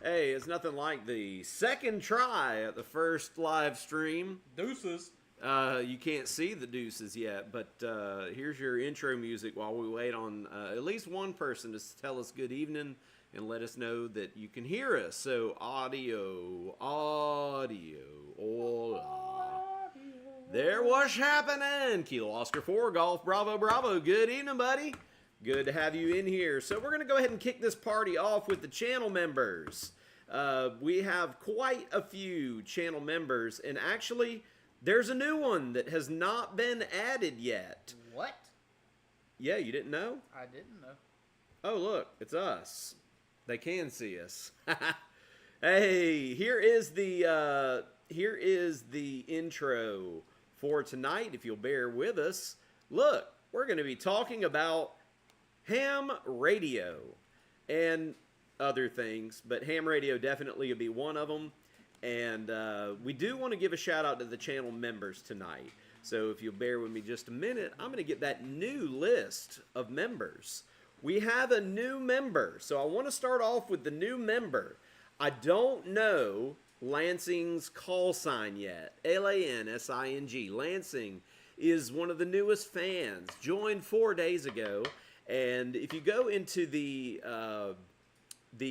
Hey, it's nothing like the second try at the first live stream. Deuces. You can't see the deuces yet, but here's your intro music while we wait on at least one person to tell us good evening and let us know that you can hear us. So, audio, hola. There was happening. Kilo Oscar 4, Golf, Bravo, Bravo. Good evening, buddy. Good to have you in here. So we're going to go ahead and kick this party off with the channel members. We have quite a few channel members, and actually, there's a new one that has not been added yet. What? Yeah, you didn't know? I didn't know. Oh, look, it's us. They can see us. Hey, here is the intro for tonight, if you'll bear with us. Look, we're going to be talking about ham radio and other things, but ham radio definitely will be one of them. And we do want to give a shout out to the channel members tonight. So if you'll bear with me just a minute, I'm going to get that new list of members. We have a new member. So I want to start off with the new member. I don't know Lansing's call sign yet. Lansing. Lansing is one of the newest fans. Joined 4 days ago. And if you go into the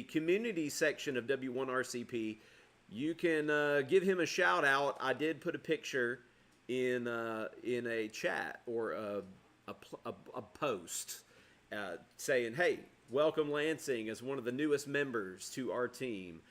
community section of W1RCP, you can give him a shout out. I did put a picture in a chat or a post saying, "Hey, welcome Lansing as one of the newest members to our team."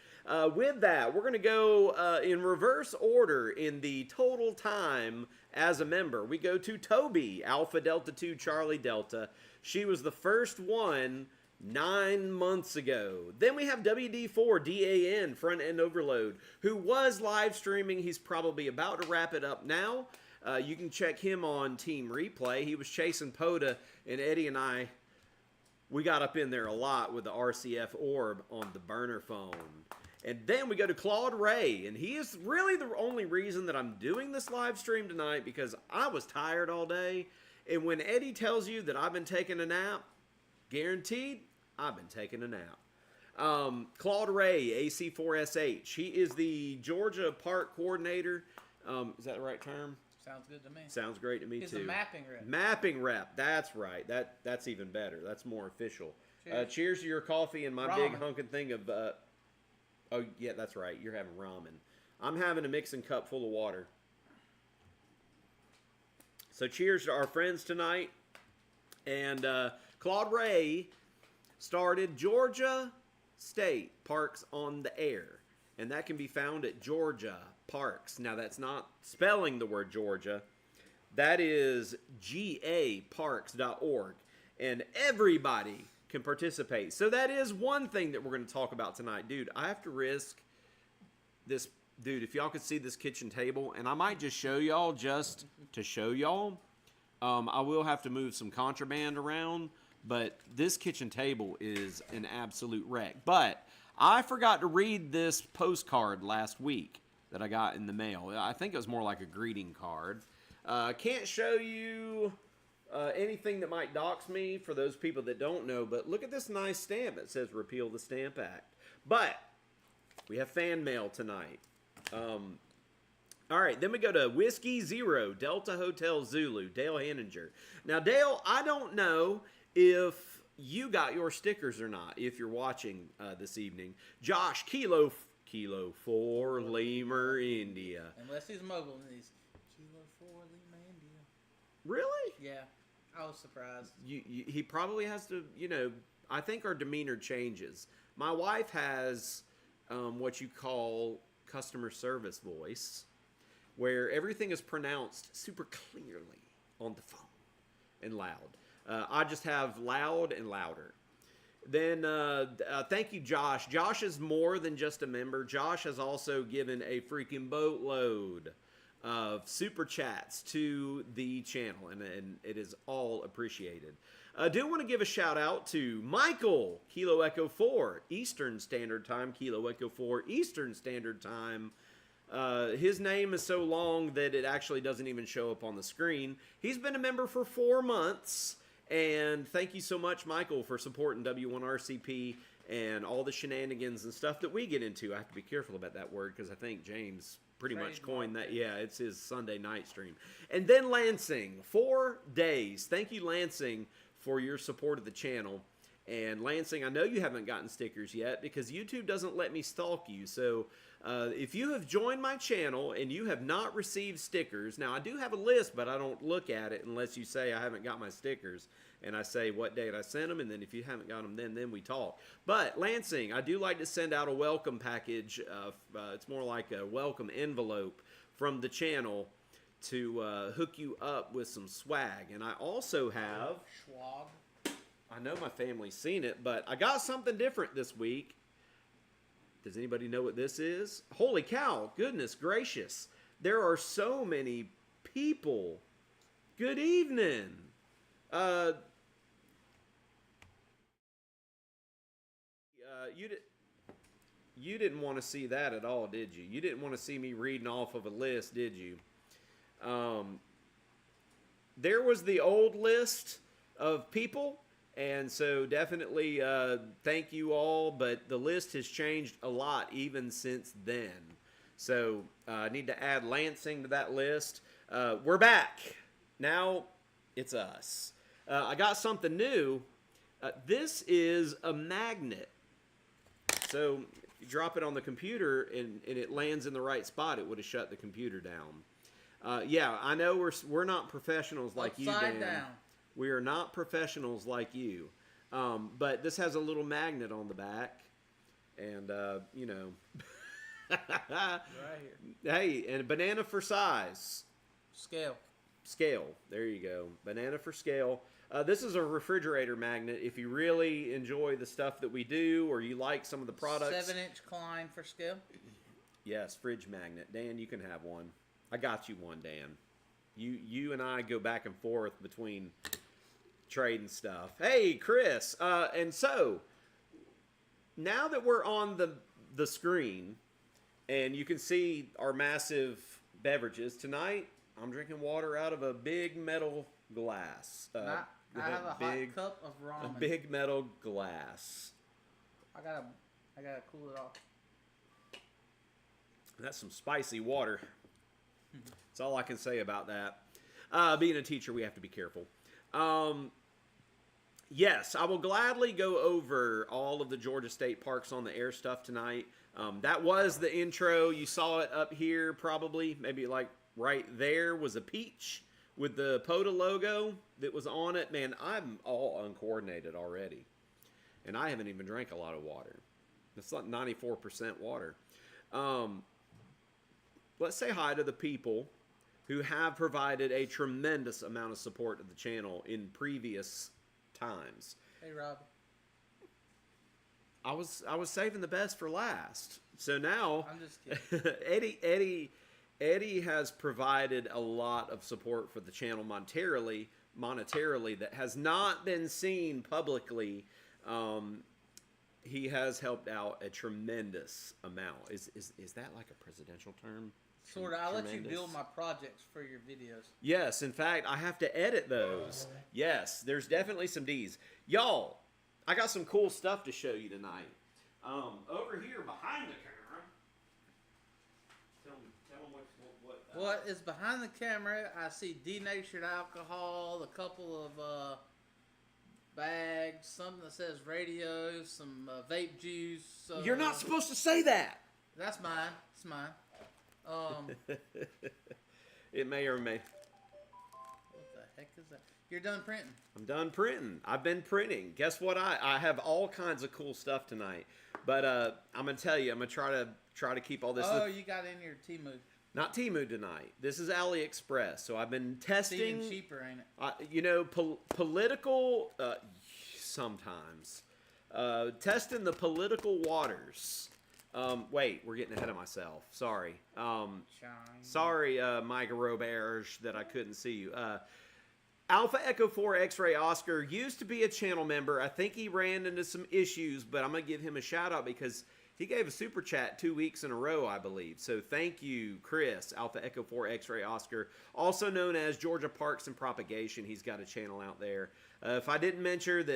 With that, we're going to go in reverse order in the total time as a member. We go to Toby, Alpha Delta 2 Charlie Delta. She was the first one 9 months ago. Then we have WD4 DAN Front End Overload, who was live streaming. He's probably about to wrap it up now. You can check him on Team Replay. He was chasing POTA, and Eddie and I, we got up in there a lot with the RCF orb on the burner phone. And then we go to Claude Ray, and he is really the only reason that I'm doing this live stream tonight, because I was tired all day. And when Eddie tells you that I've been taking a nap, guaranteed, I've been taking a nap. Claude Ray, AC4SH. He is the Georgia Park Coordinator. Is that the right term? Sounds good to me. Sounds great to me, He's too. a mapping rep. Mapping rep. That's right. That's even better. That's more official. Cheers. Cheers to your coffee and my Ramen. big hunkin' thing of... oh, yeah, that's right. You're having ramen. I'm having a mixing cup full of water. So cheers to our friends tonight. And Claude Ray started Georgia State Parks on the Air. And that can be found at Georgia Parks. Now, that's not spelling the word Georgia. That is gaparks.org. And everybody can participate. So that is one thing that we're going to talk about tonight. Dude, I have to risk this. Dude, if y'all could see this kitchen table, and I might just show y'all just to show y'all. I will have to move some contraband around, but this kitchen table is an absolute wreck. But I forgot to read this postcard last week that I got in the mail. I think it was more like a greeting card. Can't show you anything that might dox me for those people that don't know, but look at this nice stamp that says Repeal the Stamp Act. But we have fan mail tonight. All right, then we go to Whiskey Zero, Delta Hotel Zulu, Dale Hanninger. Now, Dale, I don't know if you got your stickers or not, if you're watching this evening. Josh, Kilo 4, Lemur, India. Unless he's mobile and he's Kilo 4, Lima, India. Really? Yeah, I was surprised. He probably has to, I think our demeanor changes. My wife has what you call customer service voice, where everything is pronounced super clearly on the phone and loud. I just have loud and louder. Then thank you, Josh. Josh is more than just a member. Josh has also given a freaking boatload of super chats to the channel, and it is all appreciated. I do want to give a shout out to Michael, Kilo Echo 4, Eastern Standard Time, Kilo Echo 4, Eastern Standard Time. His name is so long that it actually doesn't even show up on the screen. He's been a member for 4 months, and thank you so much, Michael, for supporting W1RCP and all the shenanigans and stuff that we get into. I have to be careful about that word because I think James pretty much coined that. Yeah, it's his Sunday night stream. And then Lansing, 4 days. Thank you, Lansing, for your support of the channel. And Lansing, I know you haven't gotten stickers yet because YouTube doesn't let me stalk you. So if you have joined my channel and you have not received stickers, now I do have a list, but I don't look at it unless you say I haven't got my stickers. And I say what date I sent them, and then if you haven't got them, then we talk. But Lansing, I do like to send out a welcome package. It's more like a welcome envelope from the channel to hook you up with some swag. And I also have... Schwag. I know my family's seen it, but I got something different this week. Does anybody know what this is? Holy cow, goodness gracious. There are so many people. Good evening. You didn't want to see that at all, did you? You didn't want to see me reading off of a list, did you? There was the old list of people, and so definitely thank you all, but the list has changed a lot even since then. So I need to add Lansing to that list. We're back. Now it's us. I got something new. This is a magnet. So if you drop it on the computer and it lands in the right spot, it would have shut the computer down. Yeah, I know we're not professionals like you, Dan. Upside down. We are not professionals like you. But this has a little magnet on the back. And, you know. Right here. Hey, and a banana for size. Scale. Scale. There you go. Banana for scale. This is a refrigerator magnet. If you really enjoy the stuff that we do or you like some of the products. 7-inch Klein for scale. Yes, fridge magnet. Dan, you can have one. I got you one, Dan. You and I go back and forth between trading stuff. Hey, Chris. And so, now that we're on the screen, and you can see our massive beverages, tonight I'm drinking water out of a big metal glass. I have a hot cup of ramen. A big metal glass. I gotta cool it off. That's some spicy water. That's all I can say about that. Being a teacher, we have to be careful. Yes, I will gladly go over all of the Georgia State Parks on the Air stuff tonight. That was the intro. You saw it up here probably. Maybe like right there was a peach with the POTA logo that was on it. Man, I'm all uncoordinated already. And I haven't even drank a lot of water. It's like 94% water. Let's say hi to the people who have provided a tremendous amount of support to the channel in previous times. Hey, Robbie. I was saving the best for last. So now, I'm just kidding. Eddie has provided a lot of support for the channel monetarily that has not been seen publicly. He has helped out a tremendous amount. Is that like a presidential term? Sort of. I let you build my projects for your videos. Yes, in fact, I have to edit those. Yes, there's definitely some D's. Y'all, I got some cool stuff to show you tonight. Over here behind the camera. Tell them what. What is behind the camera? I see denatured alcohol, a couple of bags, something that says radio, some vape juice. You're not supposed to say that. That's mine. It's mine. It may or may. What the heck is that? You're done printing. I'm done printing. I've been printing. Guess what? I have all kinds of cool stuff tonight. But I'm gonna tell you, I'm gonna try to keep all this. Oh, you got in your Temu. Not Temu tonight. This is AliExpress. So I've been testing. It's cheaper, ain't it? You know, political. Sometimes testing the political waters. Wait, we're getting ahead of myself. Sorry. Sorry, Mike Roberge, that I couldn't see you. Alpha Echo 4 X-Ray Oscar used to be a channel member. I think he ran into some issues, but I'm going to give him a shout out because He gave a super chat 2 weeks in a row, I believe. So thank you, Chris, Alpha Echo 4 X-Ray Oscar, also known as Georgia Parks and Propagation. He's got a channel out there. If I didn't mention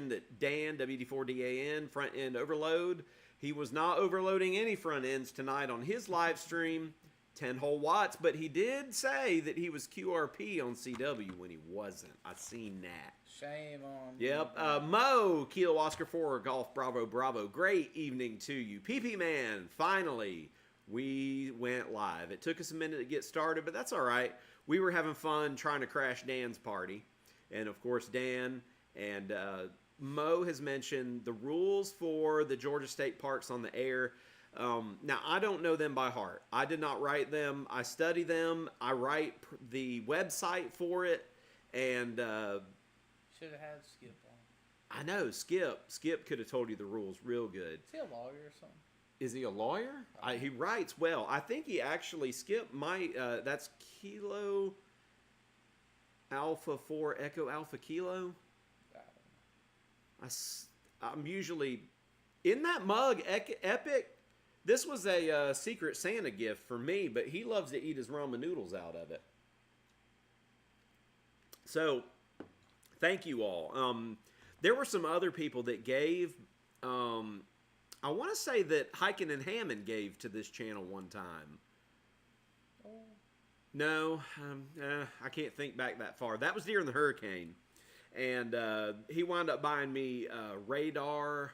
that Dan, WD4DAN, front end overload, he was not overloading any front ends tonight on his live stream, 10 whole watts, but he did say that he was QRP on CW when he wasn't. I seen that. Shame on Yep. Mo, Kilo Oscar 4, Golf Bravo Bravo. Great evening to you. PP Man, finally, we went live. It took us a minute to get started, but that's all right. We were having fun trying to crash Dan's party. And, of course, Dan and Mo has mentioned the rules for the Georgia State Parks on the air. Now, I don't know them by heart. I did not write them. I study them. I write the website for it. And should have had Skip on. I know, Skip could have told you the rules real good. Is he a lawyer or something? Is he a lawyer? He writes well. I think he actually, Skip might, that's Kilo Alpha 4 Echo Alpha Kilo. I'm usually, in that mug, Epic, this was a Secret Santa gift for me, but he loves to eat his ramen noodles out of it. So, thank you all. There were some other people that gave. I want to say that Hikin' and Hammond gave to this channel one time. Oh. No, I can't think back that far. That was during the hurricane. And he wound up buying me Radar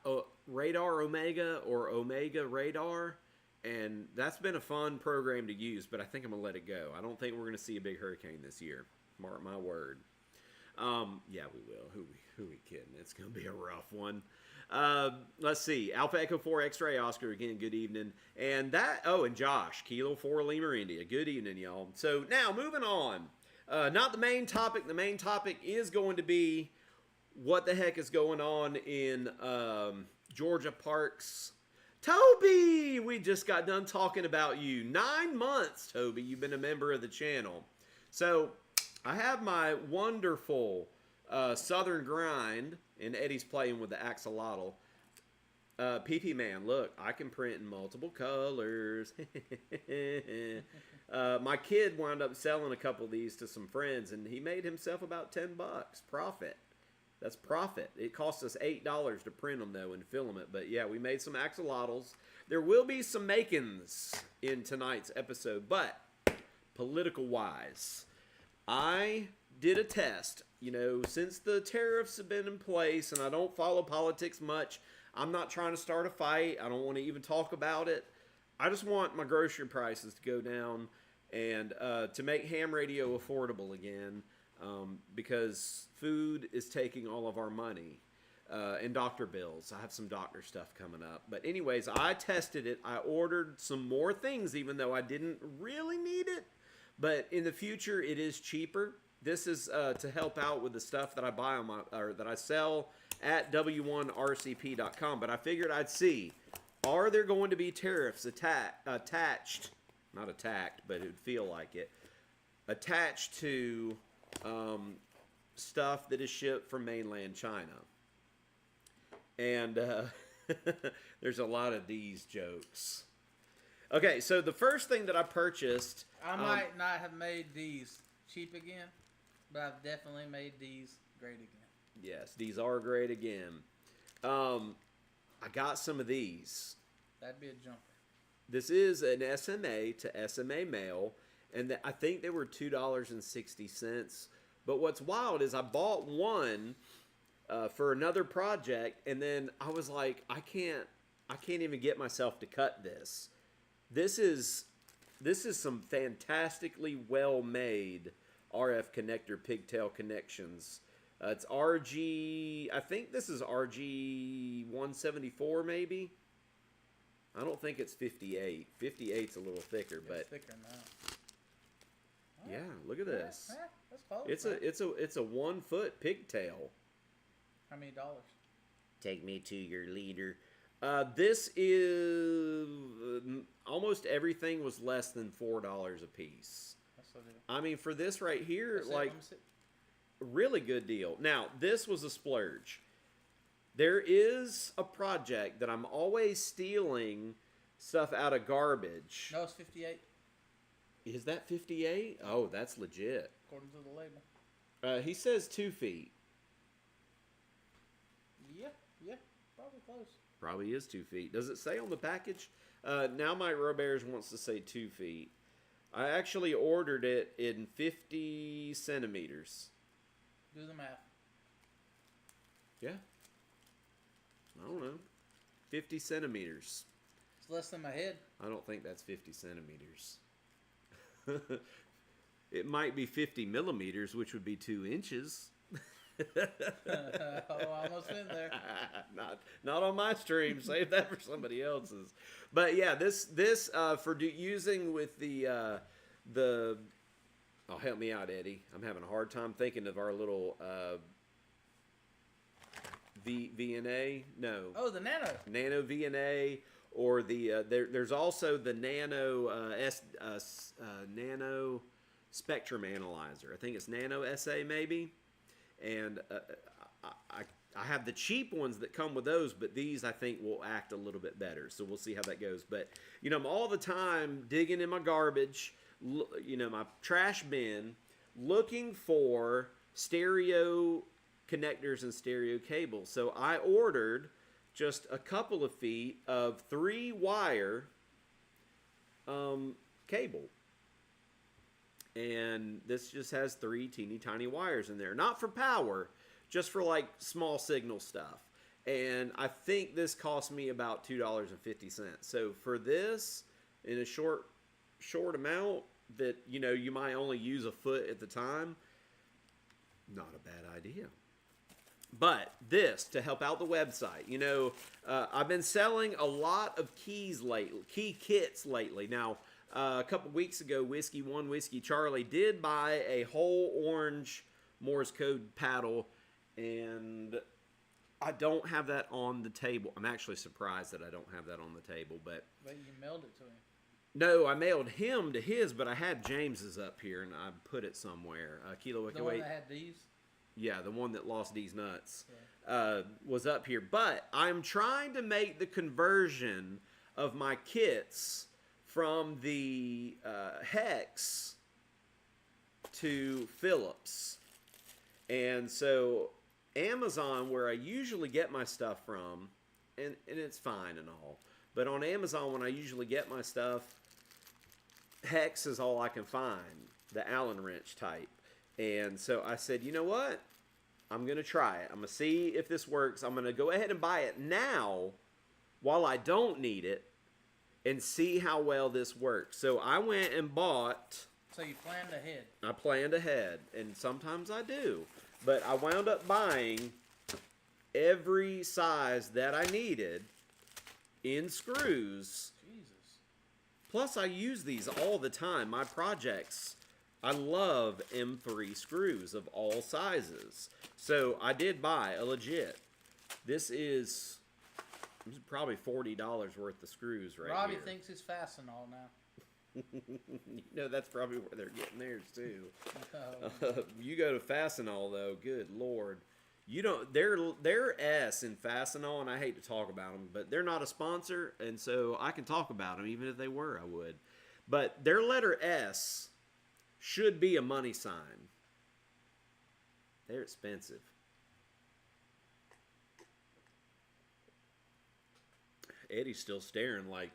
Omega or Omega Radar. And that's been a fun program to use, but I think I'm going to let it go. I don't think we're going to see a big hurricane this year. Mark my word. Yeah, we will. Who we kidding? It's going to be a rough one. Let's see. Alpha Echo 4 X-Ray Oscar, again, good evening. And and Josh, Kilo 4 Lima India. Good evening, y'all. So now, moving on. Not the main topic. The main topic is going to be what the heck is going on in Georgia Parks. Toby, we just got done talking about you. 9 months, Toby. You've been a member of the channel. So I have my wonderful Southern Grind, and Eddie's playing with the axolotl. PP Man, look, I can print in multiple colors. My kid wound up selling a couple of these to some friends, and he made himself about $10 profit. That's profit. It cost us $8 to print them, though, and film it. But, yeah, we made some axolotls. There will be some makings in tonight's episode, but political-wise, I did a test. You know, since the tariffs have been in place, and I don't follow politics much, I'm not trying to start a fight. I don't want to even talk about it. I just want my grocery prices to go down and to make ham radio affordable again, because food is taking all of our money and doctor bills. I have some doctor stuff coming up. But anyways, I tested it. I ordered some more things, even though I didn't really need it. But in the future, it is cheaper. This is to help out with the stuff that I buy on that I sell at w1rcp.com. But I figured I'd see, are there going to be tariffs attached, not attacked, but it would feel like it, attached to stuff that is shipped from mainland China? And there's a lot of these jokes. Okay, so the first thing that I purchased... I might not have made these cheap again, but I've definitely made these great again. Yes, these are great again. I got some of these. That'd be a jumper. This is an SMA to SMA mail, and I think they were $2.60. But what's wild is I bought one for another project, and then I was like, I can't even get myself to cut this. This is some fantastically well-made RF connector pigtail connections. It's RG, I think this is RG 174 maybe. I don't think it's 58. 58's a little thicker, It's but thicker now. yeah, look at this. Yeah, that's close. It's a 1 foot pigtail. How many dollars? Take me to your leader. This is almost everything was less than $4 a piece. That's what it is. I mean, for this right here, Let me see. really good deal. Now, this was a splurge. There is a project that I'm always stealing stuff out of garbage. No, it's 58. Is that 58? Oh, that's legit. According to the label. He says 2 feet. Yeah, probably close. Probably is 2 feet. Does it say on the package? Now Mike Roberts wants to say 2 feet. I actually ordered it in 50 centimeters. Do the math. Yeah. I don't know. 50 centimeters. It's less than my head. I don't think that's 50 centimeters. It might be 50 millimeters, which would be 2 inches. Oh, I almost been there. Not on my stream. Save that for somebody else's. But yeah, this for using with the oh, help me out, Eddie. I'm having a hard time thinking of our little VNA. No. Oh, the Nano VNA, or the there's also the Nano Nano Spectrum Analyzer. I think it's Nano SA maybe. And I have the cheap ones that come with those, but these I think will act a little bit better. So we'll see how that goes. But, you know, I'm all the time digging in my garbage, you know, my trash bin, looking for stereo connectors and stereo cables. So I ordered just a couple of feet of 3-wire cable. And this just has 3 teeny tiny wires in there. Not for power, just for like small signal stuff. And I think this cost me about $2.50. So for this, in a short amount that, you know, you might only use a foot at the time, not a bad idea. But this, to help out the website, you know, I've been selling a lot of key kits lately. Now, a couple weeks ago, Whiskey One Whiskey Charlie did buy a whole orange Morse code paddle, and I don't have that on the table. I'm actually surprised that I don't have that on the table, but you mailed it to him. no, I mailed him to his, but I had James's up here, and I put it somewhere. Kilo The one that had these? Yeah, the one that lost these nuts, Yeah. was up here. But I'm trying to make the conversion of my kits from the Hex to Philips. And so Amazon, where I usually get my stuff from, and it's fine and all, but on Amazon, when I usually get my stuff, Hex is all I can find, the Allen wrench type. And so I said, you know what? I'm going to try it. I'm going to see if this works. I'm going to go ahead and buy it now while I don't need it and see how well this works. So I went and bought... So you planned ahead. I planned ahead, and sometimes I do. But I wound up buying every size that I needed in screws. Jesus. Plus, I use these all the time. My projects... I love M3 screws of all sizes. So I did buy a legit. This is probably $40 worth of screws right Robbie here. thinks it's Fastenal now. You know, that's probably where they're getting theirs too. Oh. You go to Fastenal though, good Lord. You don't, they're S in Fastenal, and I hate to talk about them, but they're not a sponsor, and so I can talk about them. Even if they were, I would. But their letter S should be a money sign. They're expensive. Eddie's still staring like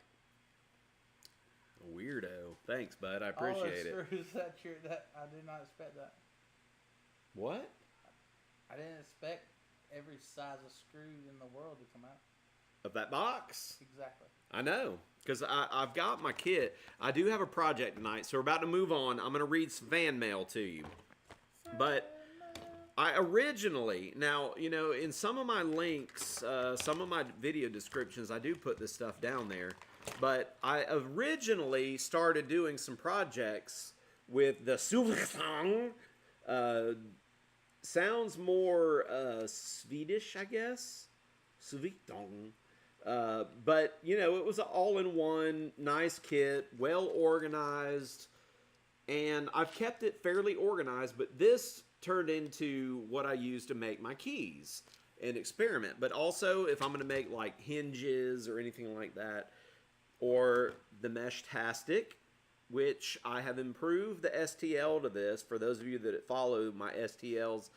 a weirdo. Thanks, bud. I appreciate it. That I did not expect that. What? I didn't expect every size of screw in the world to come out. Of that box? Exactly. I know, because I've got my kit. I do have a project tonight, so we're about to move on. I'm going to read some fan mail to you. But I originally, now, you know, in some of my links, some of my video descriptions, I do put this stuff down there. But I originally started doing some projects with the Suvitong. Sounds more Swedish, I guess. Suvitong. But, you know, it was an all-in-one, nice kit, well-organized, and I've kept it fairly organized, but this turned into what I use to make my keys. and experiment. But also, if I'm going to make like hinges or anything like that, or the Mesh-tastic, which I have improved the STL to this. For those of you that follow my STLs,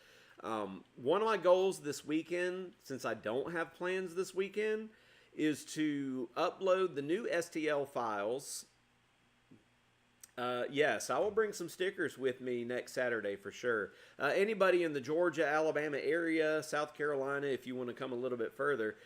one of my goals this weekend, since I don't have plans this weekend, is to upload the new STL files. Yes, I will bring some stickers with me next Saturday for sure. Anybody in the Georgia, Alabama area, South Carolina, if you want to come a little bit further,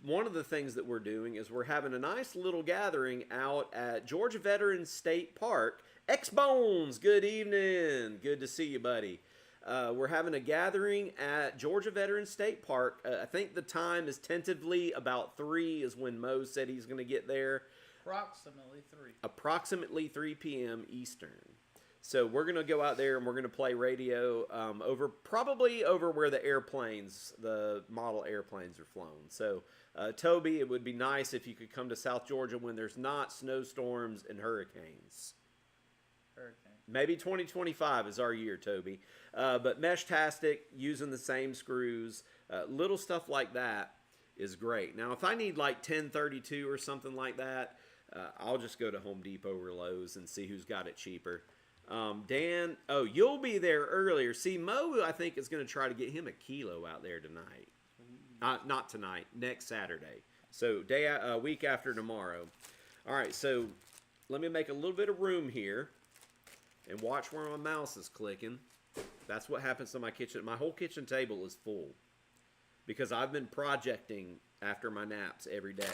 one of the things that we're doing is we're having a nice little gathering out at Georgia Veterans State Park. X-Bones, good evening. Good to see you, buddy. We're having a gathering at Georgia Veterans State Park. I think the time is tentatively about 3 is when Mo said he's going to get there. Approximately 3. Approximately 3 p.m. Eastern. So we're going to go out there and we're going to play radio probably over where the model airplanes are flown. So, Toby, it would be nice if you could come to South Georgia when there's not snowstorms and hurricanes. Maybe 2025 is our year, Toby. But Mesh-tastic, using the same screws, little stuff like that is great. Now, if I need like 1032 or something like that, I'll just go to Home Depot or Lowe's and see who's got it cheaper. Dan, oh, you'll be there earlier. See, Mo, I think, is going to try to get him a kilo out there tonight. Not tonight, next Saturday. So, week after tomorrow. All right, so let me make a little bit of room here and watch where my mouse is clicking. That's what happens to my kitchen. My whole kitchen table is full because I've been projecting after my naps every day.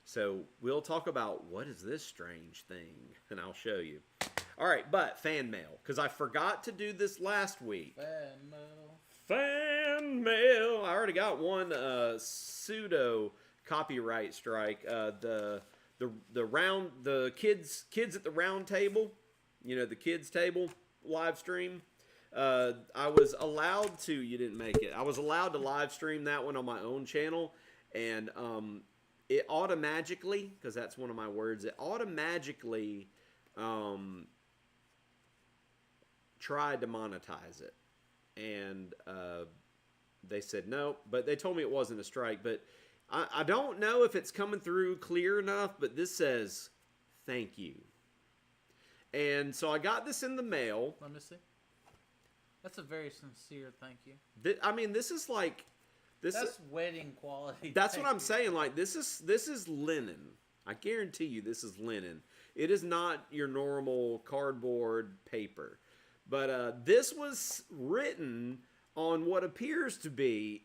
So we'll talk about what is this strange thing, and I'll show you. All right, but fan mail, because I forgot to do this last week. Fan mail. Fan mail. I already got one pseudo copyright strike. The kids at the round table, the kids table live stream. I was allowed to. You didn't make it. I was allowed to live stream that one on my own channel, and it automatically, because that's one of my words, it automatically tried to monetize it. And they said no, but they told me it wasn't a strike. But I don't know if it's coming through clear enough, but this says, thank you. And so I got this in the mail. Let me see. That's a very sincere thank you. This is like... That's wedding quality. That's what I'm saying. Like, this is linen. I guarantee you this is linen. It is not your normal cardboard paper. But this was written on what appears to be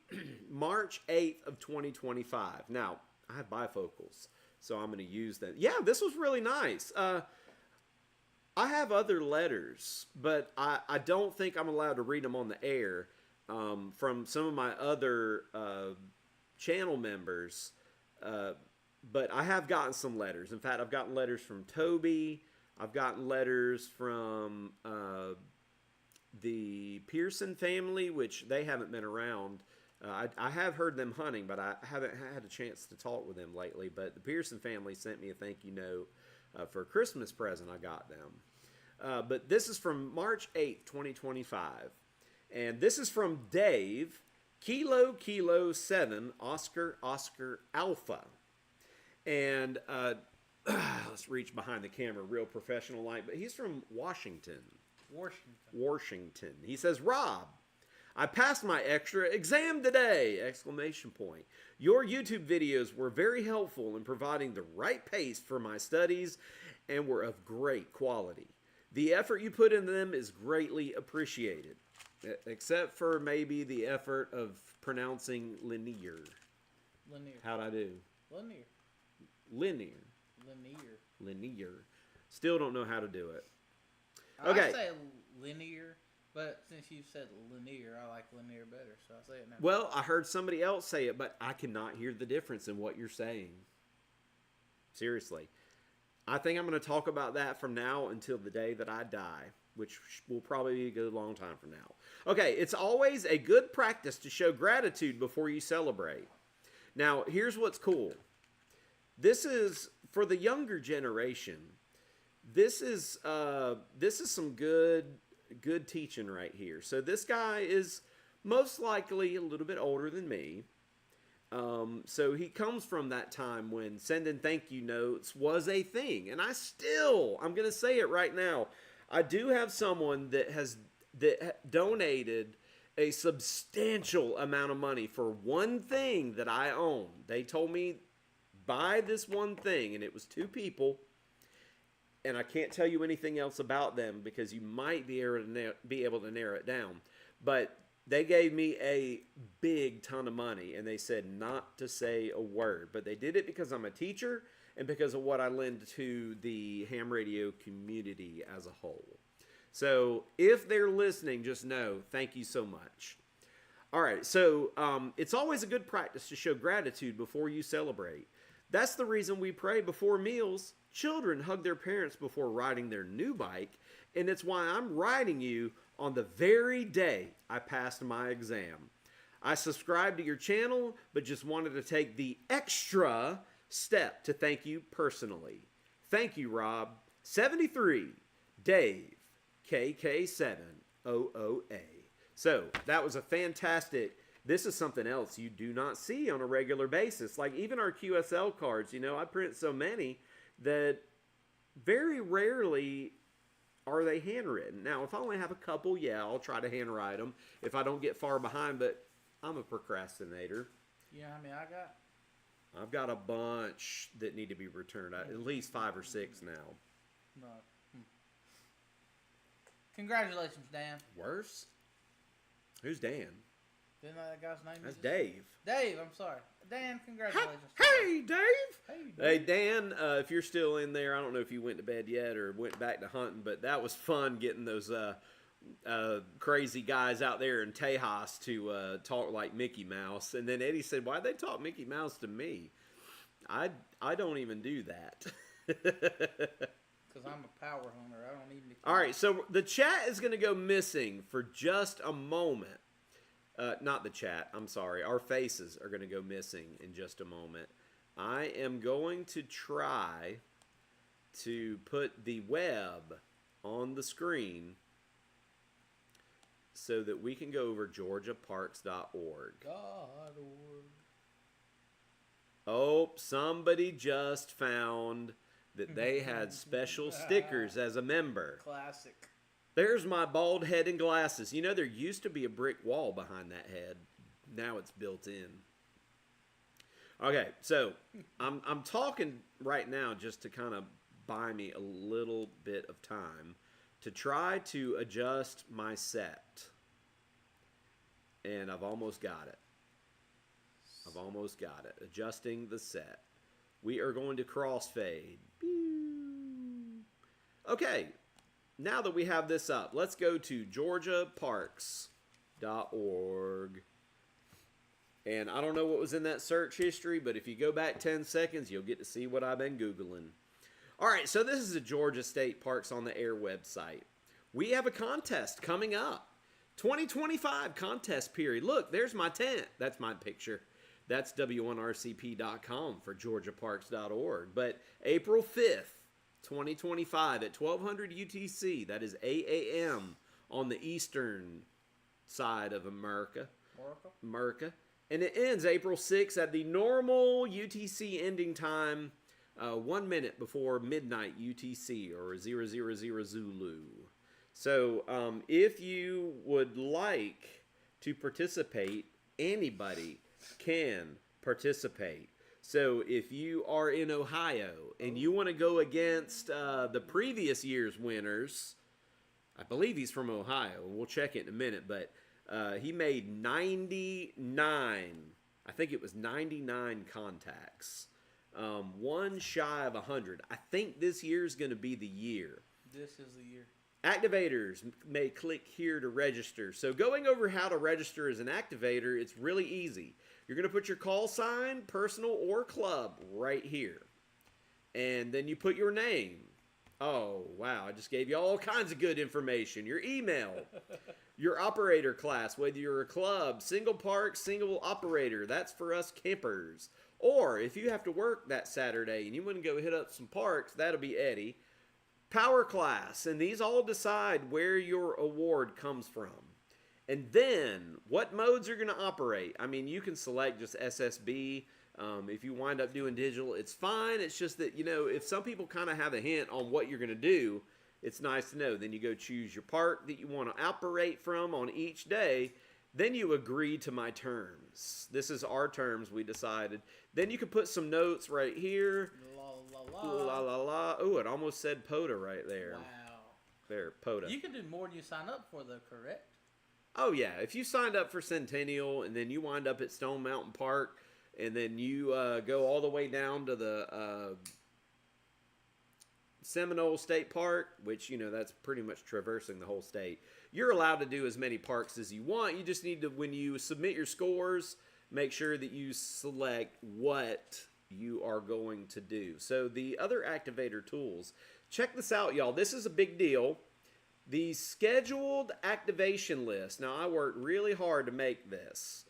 March 8th of 2025. Now, I have bifocals, so I'm going to use that. Yeah, this was really nice. I have other letters, but I don't think I'm allowed to read them on the air. From some of my other channel members, but I have gotten some letters. In fact, I've gotten letters from Toby. I've gotten letters from the Pearson family, which they haven't been around. I have heard them hunting, but I haven't had a chance to talk with them lately. But the Pearson family sent me a thank you note for a Christmas present I got them. But this is from March 8th, 2025. And this is from Dave, Kilo 7, Oscar Alpha. And let's reach behind the camera, real professional like, but he's from Washington. He says, Rob, I passed my extra exam today! Exclamation point. Your YouTube videos were very helpful in providing the right pace for my studies and were of great quality. The effort you put into them is greatly appreciated. Except for maybe the effort of pronouncing linear. How'd I do? Linear. Still don't know how to do it. Okay. I say linear, but since you said linear, I like linear better, so I say it now. Well, I heard somebody else say it, but I cannot hear the difference in what you're saying. Seriously. I think I'm going to talk about that from now until the day that I die, which will probably be a good long time from now. Okay, it's always a good practice to show gratitude before you celebrate. Now, here's what's cool. This is, for the younger generation, this is some good teaching right here. So this guy is most likely a little bit older than me. So he comes from that time when sending thank you notes was a thing. And I'm going to say it right now. I do have someone that donated a substantial amount of money for one thing that I own. They told me, buy this one thing, and it was 2 people. And I can't tell you anything else about them because you might be able to narrow it down. But they gave me a big ton of money, and they said not to say a word. But they did it because I'm a teacher and because of what I lend to the ham radio community as a whole. So if they're listening, just know, thank you so much. All right, so it's always a good practice to show gratitude before you celebrate. That's the reason we pray before meals. Children hug their parents before riding their new bike, and it's why I'm riding you on the very day I passed my exam. I subscribed to your channel, but just wanted to take the extra step to thank you personally. Thank you, Rob. 73, Dave, KK7OOA. So that was a fantastic. This is something else you do not see on a regular basis. Like even our QSL cards, I print so many that very rarely are they handwritten. Now, if I only have a couple, yeah, I'll try to handwrite them if I don't get far behind, but I'm a procrastinator. Yeah, I mean, I've got a bunch that need to be returned, at least 5 or 6 now. No. Congratulations, Dan. Worse? Who's Dan? Didn't that guy's name? That's Dave. Dave, I'm sorry. Dan, congratulations. Hey, Dave. Hey, Dan, if you're still in there, I don't know if you went to bed yet or went back to hunting, but that was fun getting those crazy guys out there in Tejas to talk like Mickey Mouse. And then Eddie said, why'd they talk Mickey Mouse to me? I don't even do that. Because I'm a power hunter. I don't need Mickey Mouse. All right, so the chat is going to go missing for just a moment. Not the chat, I'm sorry. Our faces are going to go missing in just a moment. I am going to try to put the web on the screen so that we can go over georgiaparks.org. Oh, somebody just found that they had special stickers as a member. Classic. There's my bald head and glasses. There used to be a brick wall behind that head. Now it's built in. Okay, so I'm talking right now just to kind of buy me a little bit of time to try to adjust my set. And I've almost got it. Adjusting the set. We are going to crossfade. Okay. Now that we have this up, let's go to georgiaparks.org. And I don't know what was in that search history, but if you go back 10 seconds, you'll get to see what I've been Googling. All right, so this is a Georgia State Parks on the Air website. We have a contest coming up. 2025 contest period. Look, there's my tent. That's my picture. That's w1rcp.com for georgiaparks.org. But April 5th, 2025 at 1200 UTC. That is 8 a.m. on the eastern side of America. And it ends April 6th at the normal UTC ending time, 1 minute before midnight UTC or 000 Zulu. So if you would like to participate, anybody can participate. So if you are in Ohio and you want to go against the previous year's winners, I believe he's from Ohio. We'll check it in a minute, but he made 99, I think it was 99 contacts. One shy of 100. I think this year's going to be the year. This is the year. Activators may click here to register. So going over how to register as an activator, it's really easy. You're going to put your call sign, personal or club, right here. And then you put your name. Oh, wow. I just gave you all kinds of good information. Your email, your operator class, whether you're a club, single park, single operator. That's for us campers. Or if you have to work that Saturday and you want to go hit up some parks, that'll be Eddie. Power class. And these all decide where your award comes from. And then, what modes are going to operate? I mean, you can select just SSB. If you wind up doing digital, it's fine. It's just that, if some people kind of have a hint on what you're going to do, it's nice to know. Then you go choose your park that you want to operate from on each day. Then you agree to my terms. This is our terms we decided. Then you can put some notes right here. La la la. La la la. Oh, it almost said POTA right there. Wow. There, POTA. You can do more than you sign up for, though, correct? Oh, yeah. If you signed up for Centennial and then you wind up at Stone Mountain Park and then you go all the way down to the Seminole State Park, which, that's pretty much traversing the whole state, you're allowed to do as many parks as you want. You just need to, when you submit your scores, make sure that you select what you are going to do. So the other activator tools, check this out, y'all. This is a big deal. The scheduled activation list. Now, I worked really hard to make this.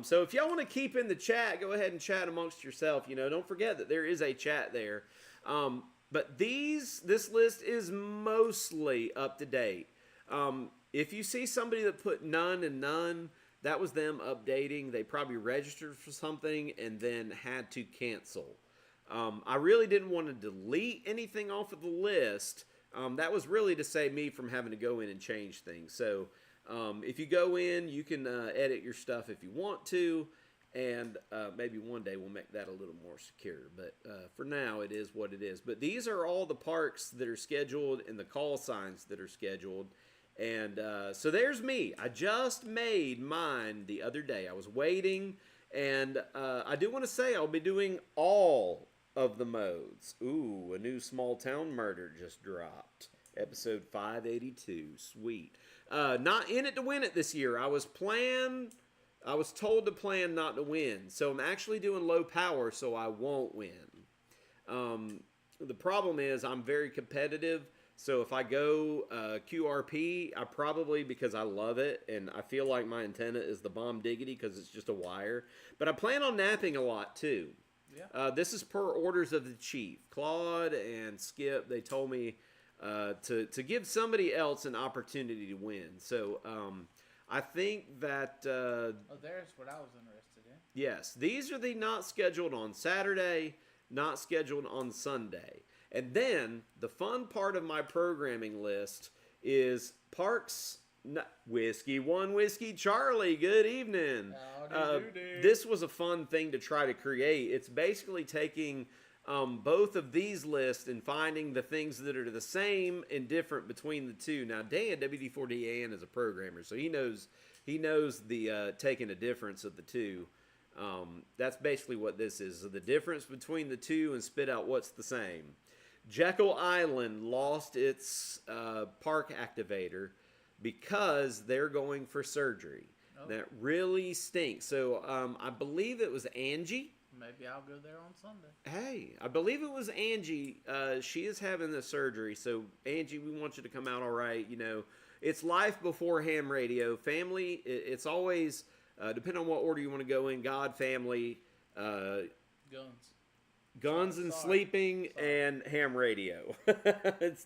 So if y'all want to keep in the chat, go ahead and chat amongst yourself. Don't forget that there is a chat there. But this list is mostly up to date. If you see somebody that put none and none, that was them updating. They probably registered for something and then had to cancel. I really didn't want to delete anything off of the list. That was really to save me from having to go in and change things. So if you go in, you can edit your stuff if you want to. And maybe one day we'll make that a little more secure. But for now, it is what it is. But these are all the parks that are scheduled and the call signs that are scheduled. And so there's me. I just made mine the other day. I was waiting. And I do want to say I'll be doing all of the modes. Ooh, a new Small Town Murder just dropped. Episode 582. Sweet. Not in it to win it this year. I was told to plan not to win. So I'm actually doing low power so I won't win. The problem is I'm very competitive. So if I go QRP, I probably, because I love it, and I feel like my antenna is the bomb diggity because it's just a wire. But I plan on napping a lot too. Yeah. This is per orders of the chief. Claude and Skip, they told me to give somebody else an opportunity to win. So I think that... there's what I was interested in. Yes, these are the not scheduled on Saturday, not scheduled on Sunday. And then the fun part of my programming list is parks. Whiskey One Whiskey Charlie, good evening. This was a fun thing to try to create. It's basically taking both of these lists and finding the things that are the same and different between the two. Now, Dan, WD4DAN, is a programmer, so he knows the taking a difference of the two. That's basically what this is, the difference between the two and spit out what's the same. Jekyll Island lost its park activator because they're going for surgery. Oh. That really stinks. So I believe it was Angie. Maybe I'll go there on Sunday. Hey, I believe it was Angie. She is having the surgery. So, Angie, we want you to come out all right. It's life before ham radio. Family, it's always, depending on what order you want to go in, God, family. Guns and sleeping and ham radio.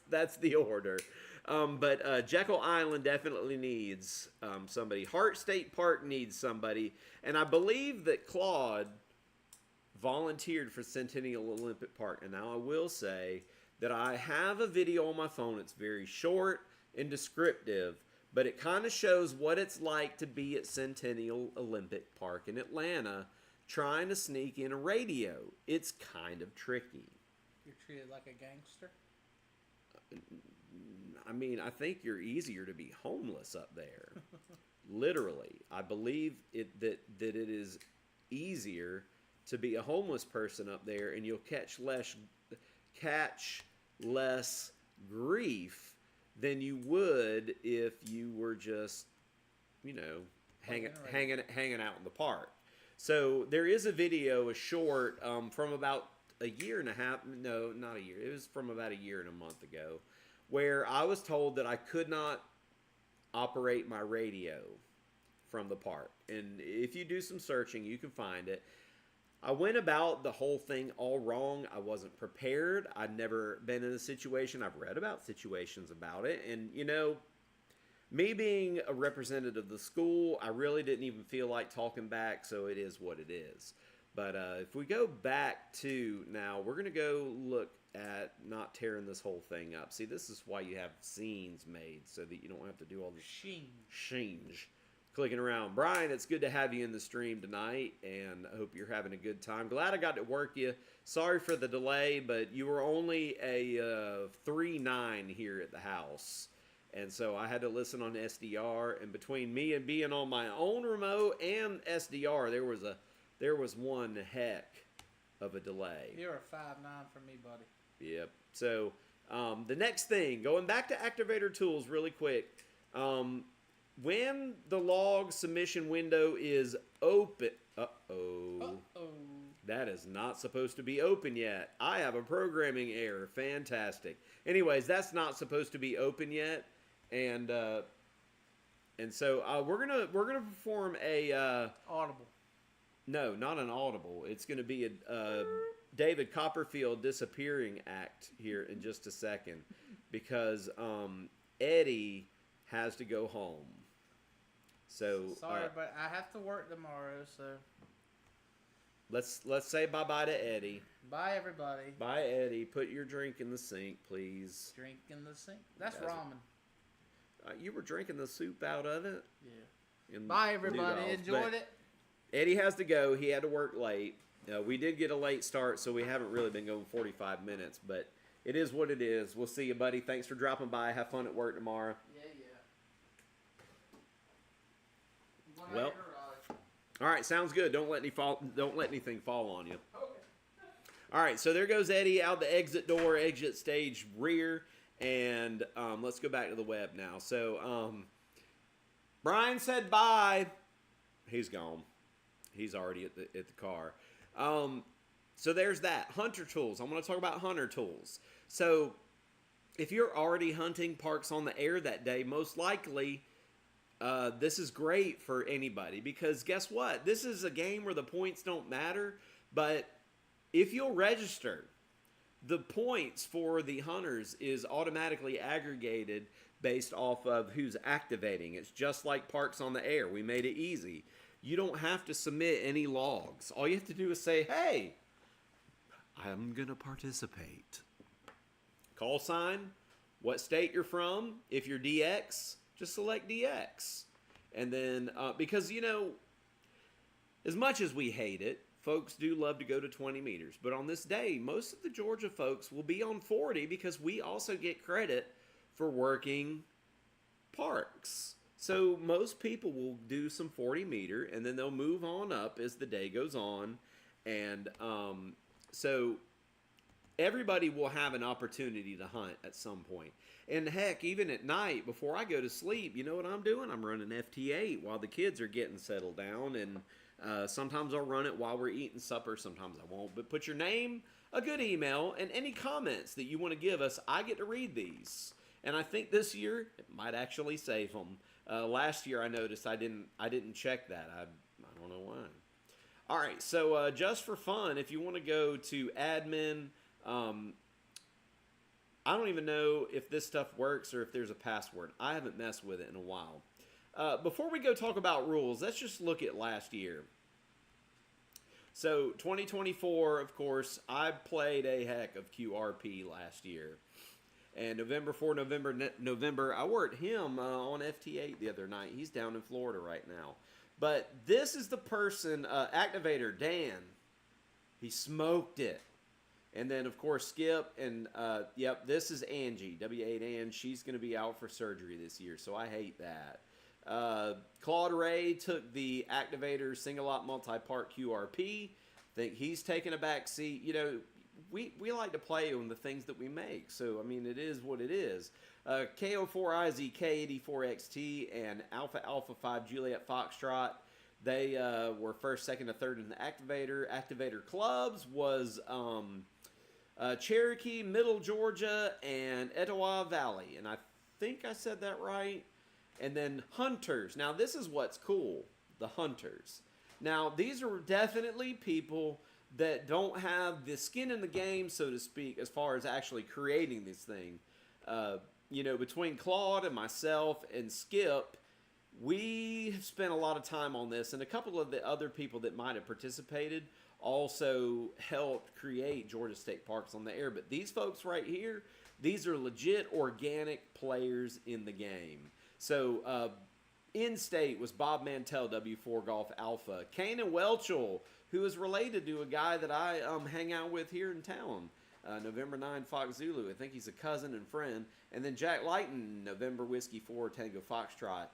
That's the order. But Jekyll Island definitely needs somebody. Hart State Park needs somebody. And I believe that Claude volunteered for Centennial Olympic Park. And now I will say that I have a video on my phone. It's very short and descriptive, but it kind of shows what it's like to be at Centennial Olympic Park in Atlanta trying to sneak in a radio. It's kind of tricky. You're treated like a gangster? I mean, I think you're easier to be homeless up there. Literally. I believe that it is easier to be a homeless person up there, and you'll catch less grief than you would if you were just, hanging out in the park. So there is a video, a short, from about a year and a half. No, not a year. It was from about a year and a month ago, where I was told that I could not operate my radio from the park. And if you do some searching, you can find it. I went about the whole thing all wrong. I wasn't prepared. I'd never been in a situation. I've read about situations about it. And, me being a representative of the school, I really didn't even feel like talking back, so it is what it is. But if we go back to now, we're going to go look at not tearing this whole thing up. See, this is why you have scenes made, so that you don't have to do all this shinge clicking around. Brian, it's good to have you in the stream tonight, and I hope you're having a good time. Glad I got to work you. Sorry for the delay, but you were only a 3.9 here at the house. And so I had to listen on SDR, and between me and being on my own remote and SDR, there was one heck of a delay. You're a 5.9 for me, buddy. Yep. So the next thing, going back to activator tools really quick, when the log submission window is open, that is not supposed to be open yet. I have a programming error. Fantastic. Anyways, that's not supposed to be open yet. And so we're gonna perform a audible. No, not an audible. It's gonna be a David Copperfield disappearing act here in just a second, because Eddie has to go home. So sorry, but I have to work tomorrow. So let's say bye bye to Eddie. Bye everybody. Bye Eddie. Put your drink in the sink, please. Drink in the sink. That's ramen. You were drinking the soup out of it? Yeah. Bye, everybody. Enjoyed it. Eddie has to go. He had to work late. We did get a late start, so we haven't really been going 45 minutes, but it is what it is. We'll see you, buddy. Thanks for dropping by. Have fun at work tomorrow. Yeah. Well, all right. Sounds good. Don't let anything fall on you. Okay. All right. So there goes Eddie out the exit door, exit stage rear. And let's go back to the web now. So Brian said bye. He's gone. He's already at the car. So there's that. Hunter tools. I'm going to talk about hunter tools. So if you're already hunting parks on the air that day, most likely this is great for anybody, because guess what? This is a game where the points don't matter. But if you'll register, the points for the hunters is automatically aggregated based off of who's activating. It's just like parks on the air. We made it easy. You don't have to submit any logs. All you have to do is say, hey, I'm going to participate. Call sign, what state you're from. If you're DX, just select DX. And then, because, as much as we hate it, folks do love to go to 20 meters. But on this day, most of the Georgia folks will be on 40, because we also get credit for working parks. So most people will do some 40 meter, and then they'll move on up as the day goes on. And so everybody will have an opportunity to hunt at some point. And heck, even at night, before I go to sleep, you know what I'm doing? I'm running FT8 while the kids are getting settled down. And sometimes I'll run it while we're eating supper. Sometimes I won't. But put your name, a good email, and any comments that you want to give us. I get to read these. And I think this year it might actually save them. Last year I noticed I didn't check that. I don't know why. All right, so just for fun, if you want to go to admin, I don't even know if this stuff works or if there's a password. I haven't messed with it in a while. Before we go talk about rules, let's just look at last year. So 2024, of course, I played a heck of QRP last year. And November, I worked him on FT8 the other night. He's down in Florida right now. But this is the person, activator, Dan. He smoked it. And then, of course, Skip. And, yep, this is Angie, W8 Ann. She's going to be out for surgery this year, so I hate that. Claude Ray took the activator single-lot multi-part QRP. Think he's taking a back seat. We like to play on the things that we make. So, I mean, it is what it is. KO4IZK84XT and Alpha Alpha 5 Juliet Foxtrot, they were first, second, and third in the activator. Activator clubs was Cherokee, Middle Georgia, and Etowah Valley. And I think I said that right. And then hunters. Now, this is what's cool, the hunters. Now, these are definitely people that don't have the skin in the game, so to speak, as far as actually creating this thing. between Claude and myself and Skip, we have spent a lot of time on this, and a couple of the other people that might have participated also helped create Georgia State Parks on the Air. But these folks right here, these are legit organic players in the game. So in-state was Bob Mantell, W4 Golf Alpha. Kanan Welchel, who is related to a guy that I hang out with here in town. November 9 Fox Zulu. I think he's a cousin and friend. And then Jack Lighton, November Whiskey 4 Tango Foxtrot.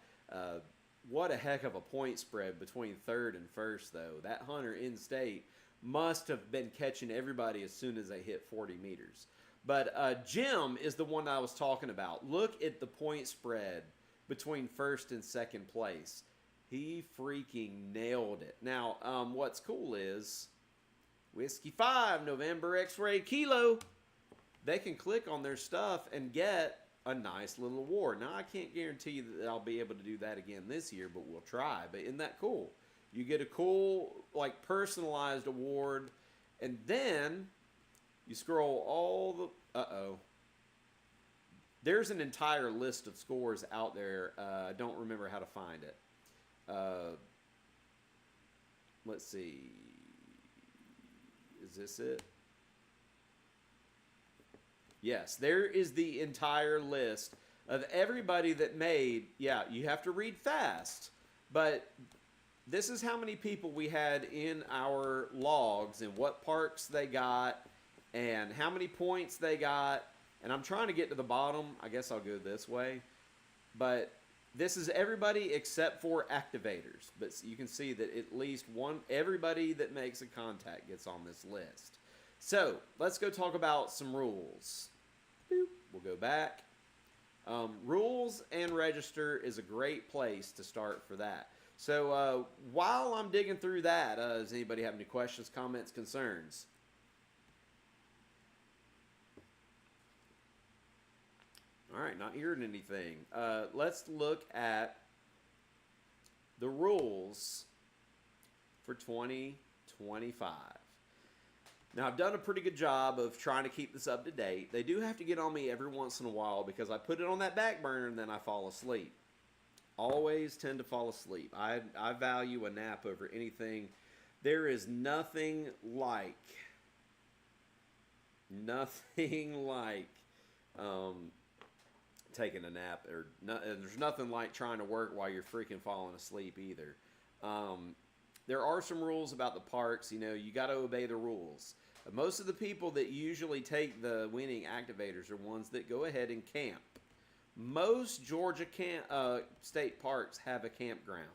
What a heck of a point spread between third and first, though. That hunter in-state must have been catching everybody as soon as they hit 40 meters. But Jim is the one I was talking about. Look at the point spread between first and second place. He freaking nailed it. Now, what's cool is Whiskey 5, November X-Ray Kilo. They can click on their stuff and get a nice little award. Now, I can't guarantee you that I'll be able to do that again this year, but we'll try. But isn't that cool? You get a cool, personalized award, and then you scroll all the... There's an entire list of scores out there. I don't remember how to find it. Let's see. Is this it? Yes, there is the entire list of everybody that made, you have to read fast, but this is how many people we had in our logs and what parks they got and how many points they got. And I'm trying to get to the bottom. I guess I'll go this way. But this is everybody except for activators. But you can see that at least everybody that makes a contact gets on this list. So let's go talk about some rules. Boop. We'll go back. Rules and register is a great place to start for that. So while I'm digging through that, does anybody have any questions, comments, concerns? All right, not hearing anything. Let's look at the rules for 2025. Now, I've done a pretty good job of trying to keep this up to date. They do have to get on me every once in a while because I put it on that back burner and then I fall asleep. Always tend to fall asleep. I value a nap over anything. There is nothing like taking a nap, there's nothing like trying to work while you're freaking falling asleep either. There are some rules about the parks. You got to obey the rules. Most of the people that usually take the winning activators are ones that go ahead and camp. Most Georgia state parks have a campground.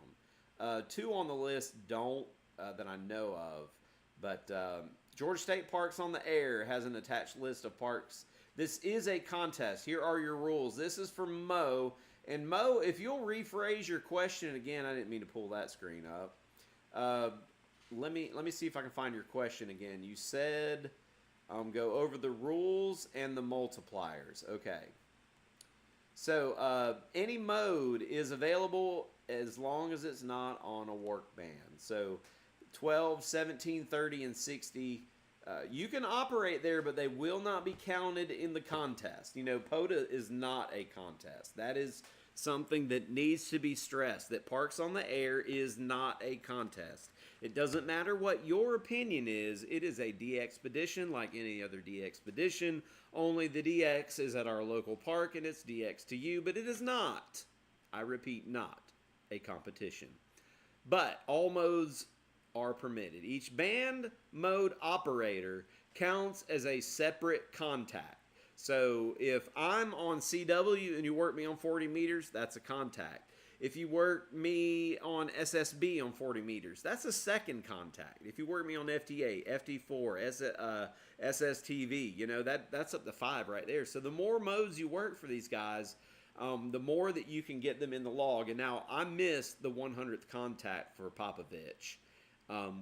2 on the list don't that I know of, but Georgia State Parks on the Air has an attached list of parks. This is a contest. Here are your rules. This is for Mo. And Mo, if you'll rephrase your question again, I didn't mean to pull that screen up. Let me see if I can find your question again. You said go over the rules and the multipliers. Okay. So any mode is available as long as it's not on a work band. So 12, 17, 30, and 60. You can operate there, but they will not be counted in the contest. POTA is not a contest. That is something that needs to be stressed, that Parks on the Air is not a contest. It doesn't matter what your opinion is. It is a DXpedition like any other DXpedition, only the DX is at our local park and it's DX to you, but it is not, I repeat, not a competition. But all modes are permitted. Each band mode operator counts as a separate contact. So if I'm on CW and you work me on 40 meters, that's a contact. If you work me on SSB on 40 meters, that's a second contact. If you work me on FT8, FT4, SSTV, that's up to 5 right there. So the more modes you work for these guys, the more that you can get them in the log. And now I missed the 100th contact for Popovich.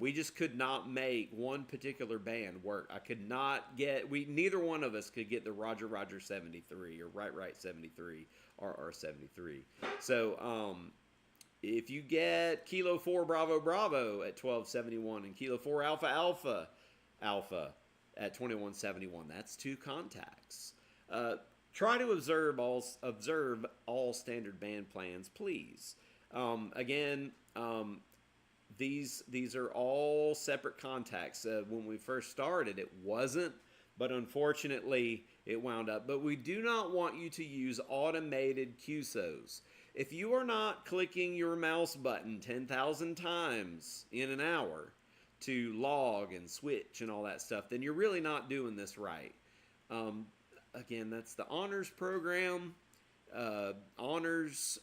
We just could not make one particular band work. I could not get, neither one of us could get the Roger 73 or Right 73 or R73. So, if you get Kilo 4 Bravo at 1271 and Kilo 4 Alpha at 2171, that's 2 contacts. Try to observe all standard band plans, please. Again, these are all separate contacts. When we first started, it wasn't, but unfortunately, it wound up. But we do not want you to use automated QSOs. If you are not clicking your mouse button 10,000 times in an hour to log and switch and all that stuff, then you're really not doing this right. Again, that's the honors program. Honors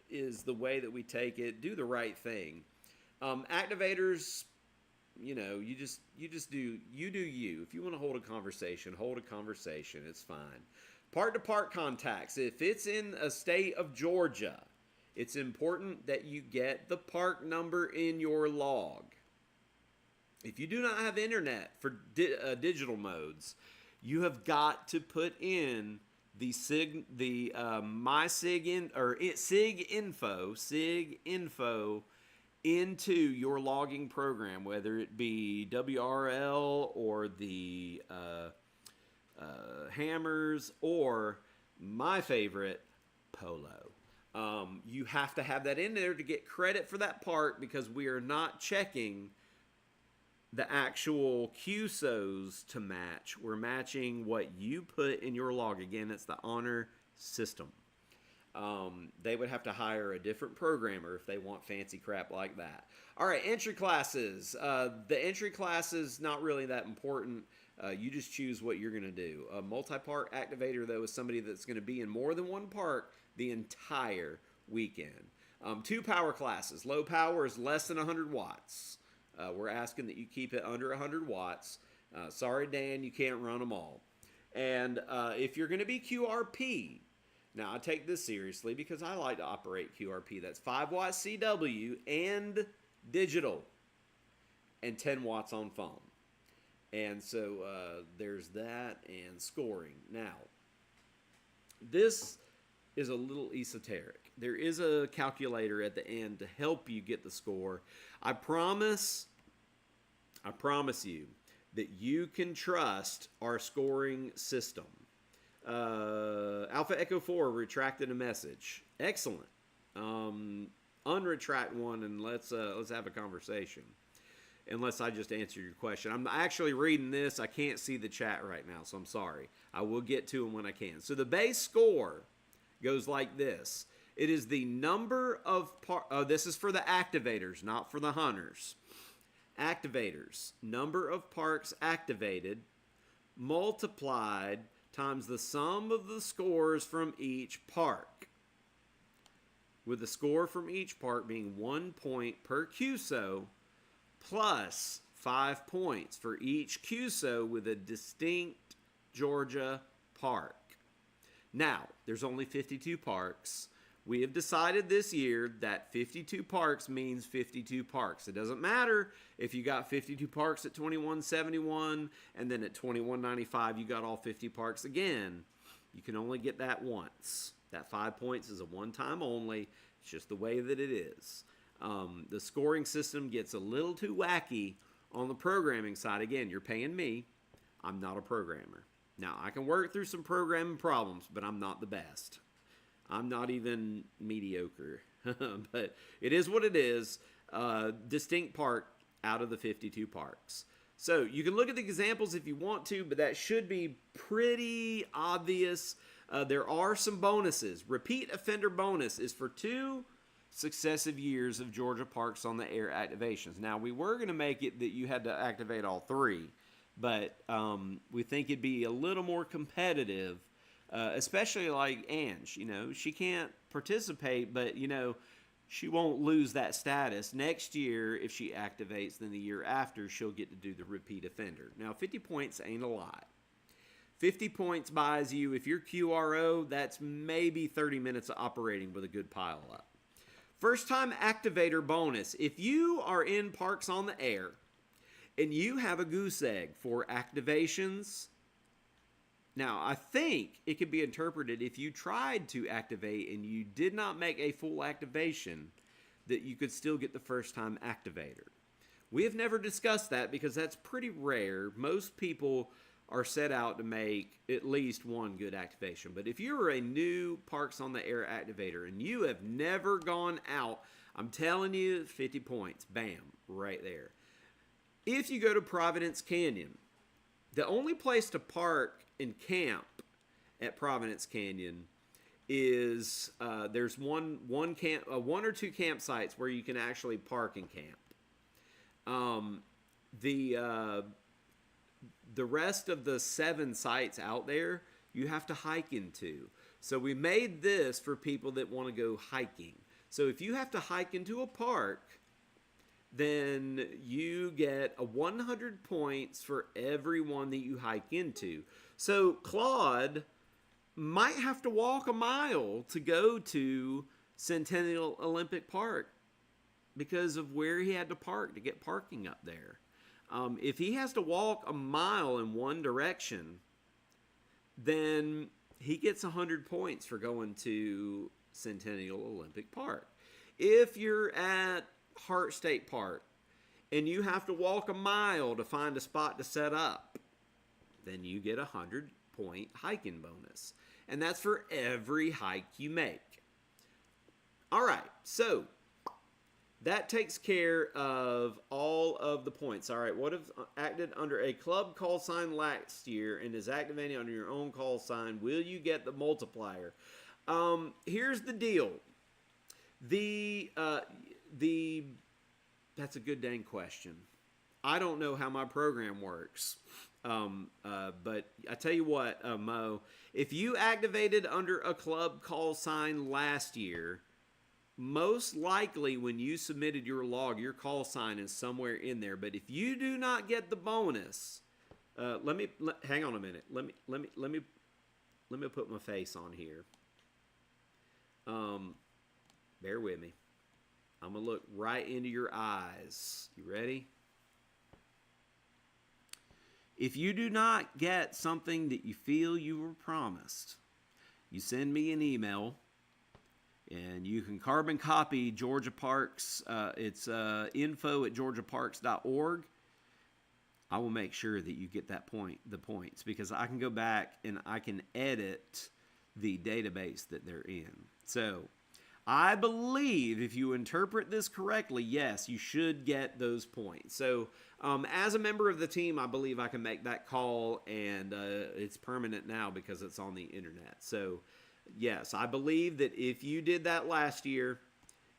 is the way that we take it. Do the right thing. Activators, you know, you do you. If you want to hold a conversation, hold a conversation. It's fine. Part-to-part contacts. If it's in a state of Georgia, it's important that you get the park number in your log. If you do not have internet for digital modes, you have got to put in the SIG info into your logging program, whether it be WRL or the Hammers or my favorite, Polo. You have to have that in there to get credit for that part, because we are not checking the actual QSOs to match. We're matching what you put in your log. Again, it's the honor system. They would have to hire a different programmer if they want fancy crap like that. All right, entry classes. The entry class is not really that important. You just choose what you're going to do. A multi-park activator, though, is somebody that's going to be in more than one park the entire weekend. 2 power classes. Low power is less than 100 watts. We're asking that you keep it under 100 watts. Sorry, Dan, you can't run them all. And if you're going to be QRP, now I take this seriously because I like to operate QRP. That's 5 watts CW and digital, and 10 watts on phone. And so there's that, and scoring. Now, this is a little esoteric. There is a calculator at the end to help you get the score. I promise you that you can trust our scoring system. Alpha Echo 4 retracted a message. Excellent. Unretract one, and let's have a conversation. Unless I just answered your question. I'm actually reading this. I can't see the chat right now, so I'm sorry. I will get to them when I can. So the base score goes like this. It is the number of this is for the activators, not for the hunters. Activators, number of parks activated, multiplied times the sum of the scores from each park, with the score from each park being 1 point per QSO, plus 5 points for each QSO with a distinct Georgia park. Now, there's only 52 parks. We have decided this year that 52 parks means 52 parks. It doesn't matter if you got 52 parks at $21.71 and then at $21.95 you got all 50 parks again. You can only get that once. That 5 points is a one-time only. It's just the way that it is. The scoring system gets a little too wacky on the programming side. Again, you're paying me. I'm not a programmer. Now, I can work through some programming problems, but I'm not the best. I'm not even mediocre. But it is what it is. Distinct park out of the 52 parks. So you can look at the examples if you want to, but that should be pretty obvious. There are some bonuses. Repeat offender bonus is for 2 successive years of Georgia parks on the air activations. Now, we were going to make it that you had to activate all 3, but we think it'd be a little more competitive, especially like Ange. You know, she can't participate, but, you know, she won't lose that status. Next year, if she activates, then the year after, she'll get to do the repeat offender. Now, 50 points ain't a lot. 50 points buys you, if you're QRO, that's maybe 30 minutes of operating with a good pile up. First time activator bonus. If you are in parks on the air and you have a goose egg for activations, now I think it could be interpreted if you tried to activate and you did not make a full activation, that you could still get the first time activator. We have never discussed that because that's pretty rare. Most people are set out to make at least one good activation. But if you're a new Parks on the Air activator and you have never gone out, I'm telling you, 50 points. Bam, right there. If you go to Providence Canyon, the only place to park and camp at Providence Canyon is there's one or two campsites where you can actually park and camp. The rest of the 7 sites out there, you have to hike into. So we made this for people that want to go hiking. So if you have to hike into a park, then you get 100 points for every one that you hike into. So Claude might have to walk a mile to go to Centennial Olympic Park because of where he had to park to get parking up there. If he has to walk a mile in one direction, then he gets 100 points for going to Centennial Olympic Park. If you're at Hart State Park and you have to walk a mile to find a spot to set up, then you get a 100-point hiking bonus. And that's for every hike you make. All right, so that takes care of all of the points. All right, what if acted under a club call sign last year and is activating under your own call sign? Will you get the multiplier? Here's the deal. That's a good dang question. I don't know how my program works. But I tell you what, Mo, if you activated under a club call sign last year, most likely when you submitted your log, your call sign is somewhere in there. But if you do not get the bonus, hang on a minute. Let me put my face on here. Bear with me. I'm gonna look right into your eyes. You ready? If you do not get something that you feel you were promised, you send me an email. And you can carbon copy Georgia Parks. It's info@georgiaparks.org. I will make sure that you get the points, because I can go back and I can edit the database that they're in. So I believe if you interpret this correctly, yes, you should get those points. So as a member of the team, I believe I can make that call, and it's permanent now because it's on the internet. So yes, I believe that if you did that last year,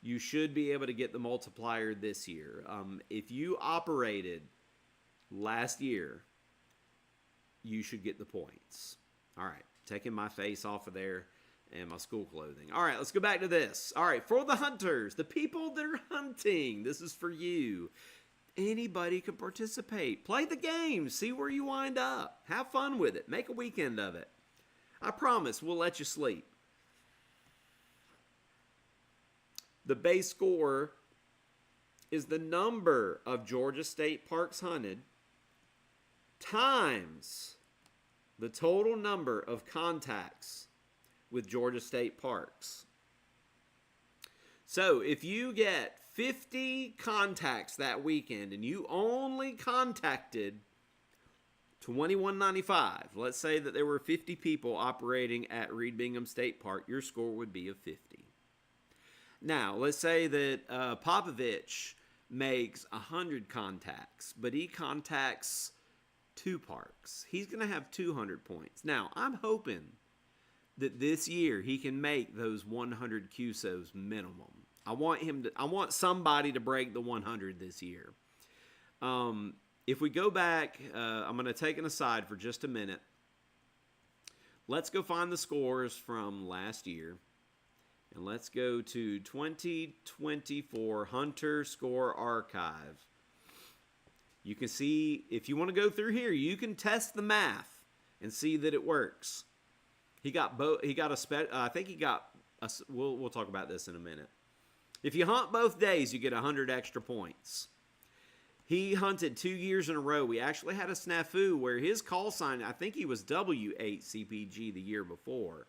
you should be able to get the multiplier this year. If you operated last year, you should get the points. All right, taking my face off of there and my school clothing. All right, let's go back to this. All right, for the hunters, the people that are hunting, this is for you. Anybody can participate. Play the game. See where you wind up. Have fun with it. Make a weekend of it. I promise we'll let you sleep. The base score is the number of Georgia State Parks hunted times the total number of contacts with Georgia State Parks. So if you get 50 contacts that weekend and you only contacted 2195. Let's say that there were 50 people operating at Reed Bingham State Park. Your score would be a 50. Now, let's say that Popovich makes 100 contacts, but he contacts 2 parks. He's going to have 200 points. Now, I'm hoping that this year he can make those 100 QSOs minimum. I want somebody to break the 100 this year. If we go back, I'm going to take an aside for just a minute. Let's go find the scores from last year. And let's go to 2024 Hunter Score Archive. You can see, if you want to go through here, you can test the math and see that it works. He got I think he got we'll talk about this in a minute. If you hunt both days, you get 100 extra points. He hunted 2 years in a row. We actually had a snafu where his call sign, I think he was W8CPG the year before.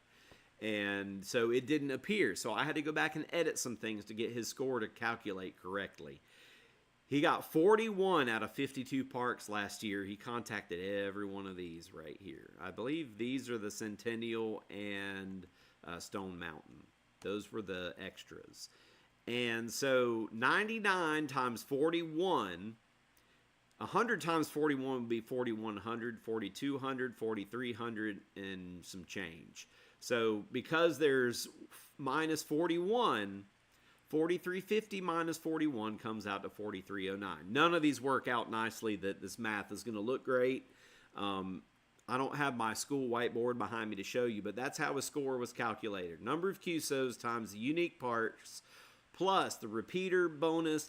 And so it didn't appear. So I had to go back and edit some things to get his score to calculate correctly. He got 41 out of 52 parks last year. He contacted every one of these right here. I believe these are the Centennial and Stone Mountain. Those were the extras. And so 99 times 41, 100 times 41 would be 4,100, 4,200, 4,300, and some change. So because there's minus 41, 4,350 minus 41 comes out to 4,309. None of these work out nicely that this math is going to look great. I don't have my school whiteboard behind me to show you, but that's how his score was calculated. Number of QSOs times the unique parts plus the repeater bonus,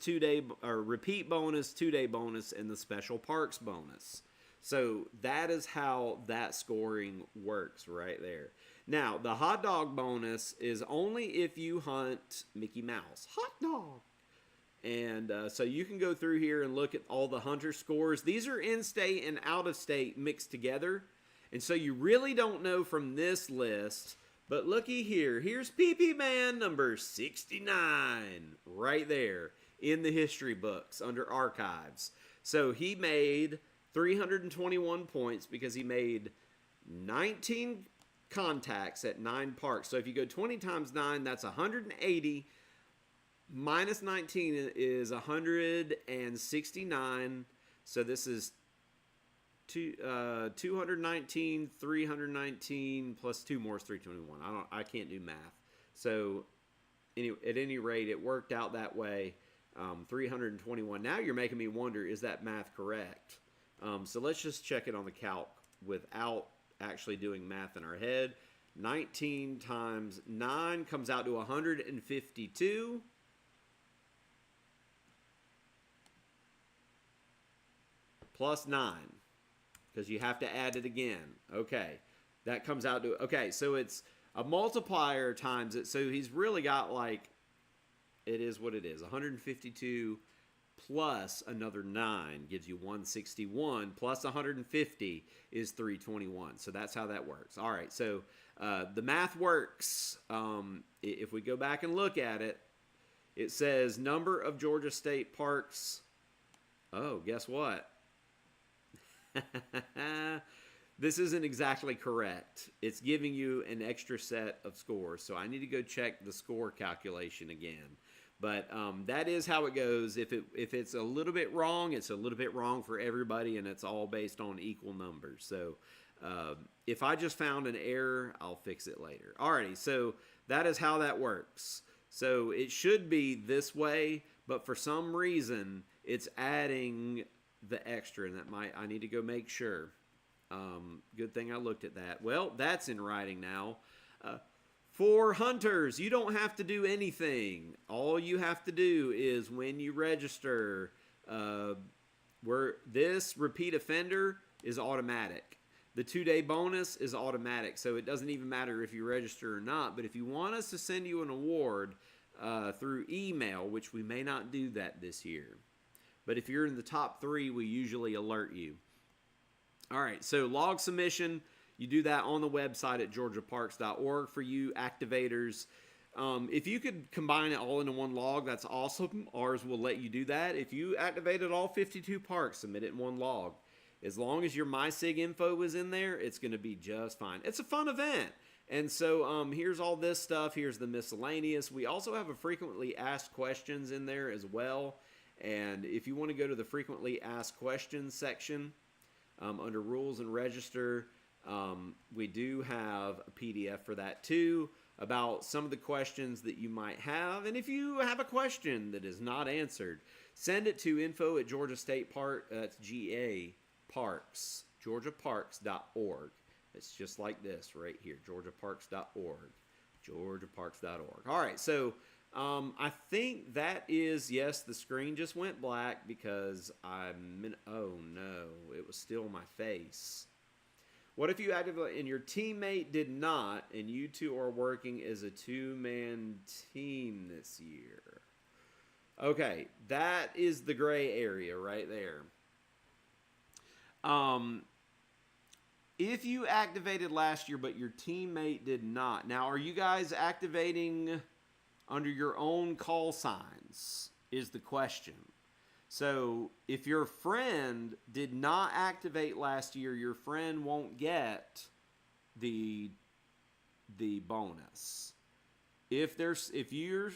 repeat bonus, 2-day bonus, and the special parks bonus. So that is how that scoring works right there. Now, the hot dog bonus is only if you hunt Mickey Mouse. Hot dog! And so you can go through here and look at all the hunter scores. These are in-state and out-of-state mixed together. And so you really don't know from this list. But looky here. Here's PP Man number 69 right there in the history books under archives. So he made 321 points because he made 19 contacts at 9 parks. So if you go 20 times 9, that's 180. Minus 19 is 169. So this is 219, 319 plus 2 more is 321. I can't do math. So anyway, at any rate, it worked out that way. 321. Now you're making me wonder, is that math correct? So let's just check it on the calc without actually doing math in our head. 19 times 9 comes out to 152. Plus 9, because you have to add it again. Okay, that comes out to, okay, so it's a multiplier times it. So he's really got like, it is what it is. 152 plus another 9 gives you 161, plus 150 is 321. So that's how that works. All right, so the math works. If we go back and look at it, it says number of Georgia State parks. Oh, guess what? This isn't exactly correct. It's giving you an extra set of scores. So I need to go check the score calculation again. But that is how it goes. If it's a little bit wrong, it's a little bit wrong for everybody, and it's all based on equal numbers. So if I just found an error, I'll fix it later. Alrighty, so that is how that works. So it should be this way, but for some reason, it's adding the extra, and I need to go make sure. Good thing I looked at that. Well, that's in writing now. For hunters, you don't have to do anything. All you have to do is when you register, this repeat offender is automatic. The 2-day bonus is automatic, so it doesn't even matter if you register or not. But if you want us to send you an award through email, which we may not do that this year, but if you're in the top 3, we usually alert you. All right, so log submission, you do that on the website at georgiaparks.org for you activators. If you could combine it all into one log, that's awesome. Ours will let you do that. If you activated all 52 parks, submit it in one log. As long as your MySig info is in there, it's going to be just fine. It's a fun event. And so here's all this stuff. Here's the miscellaneous. We also have a frequently asked questions in there as well. And if you want to go to the frequently asked questions section under rules and register, we do have a PDF for that too about some of the questions that you might have. And if you have a question that is not answered, send it to info at Georgia State Park. That's GA Parks, georgiaparks.org. It's just like this right here, georgiaparks.org, georgiaparks.org. All right, so I think that is, yes, the screen just went black because oh no, it was still my face. What if you activate and your teammate did not, and you two are working as a 2-man team this year? Okay, that is the gray area right there. If you activated last year but your teammate did not, now are you guys activating under your own call signs is the question. So if your friend did not activate last year, your friend won't get the bonus. If you're